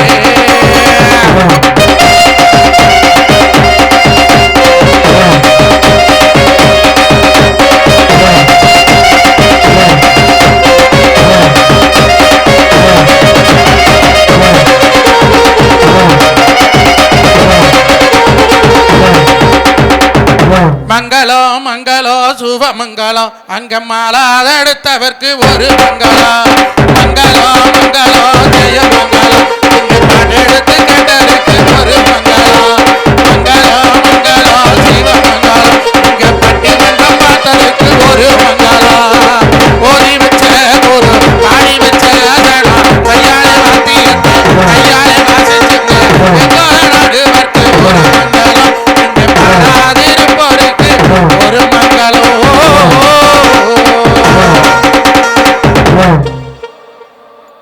Speaker 1: மங்களம் மங்களம் சுபமங்கலம் அங்க மாலாதடுத்தவர்க்கு ஒரு மங்களம் மங்களம் மங்களம் ஜெய மங்களம்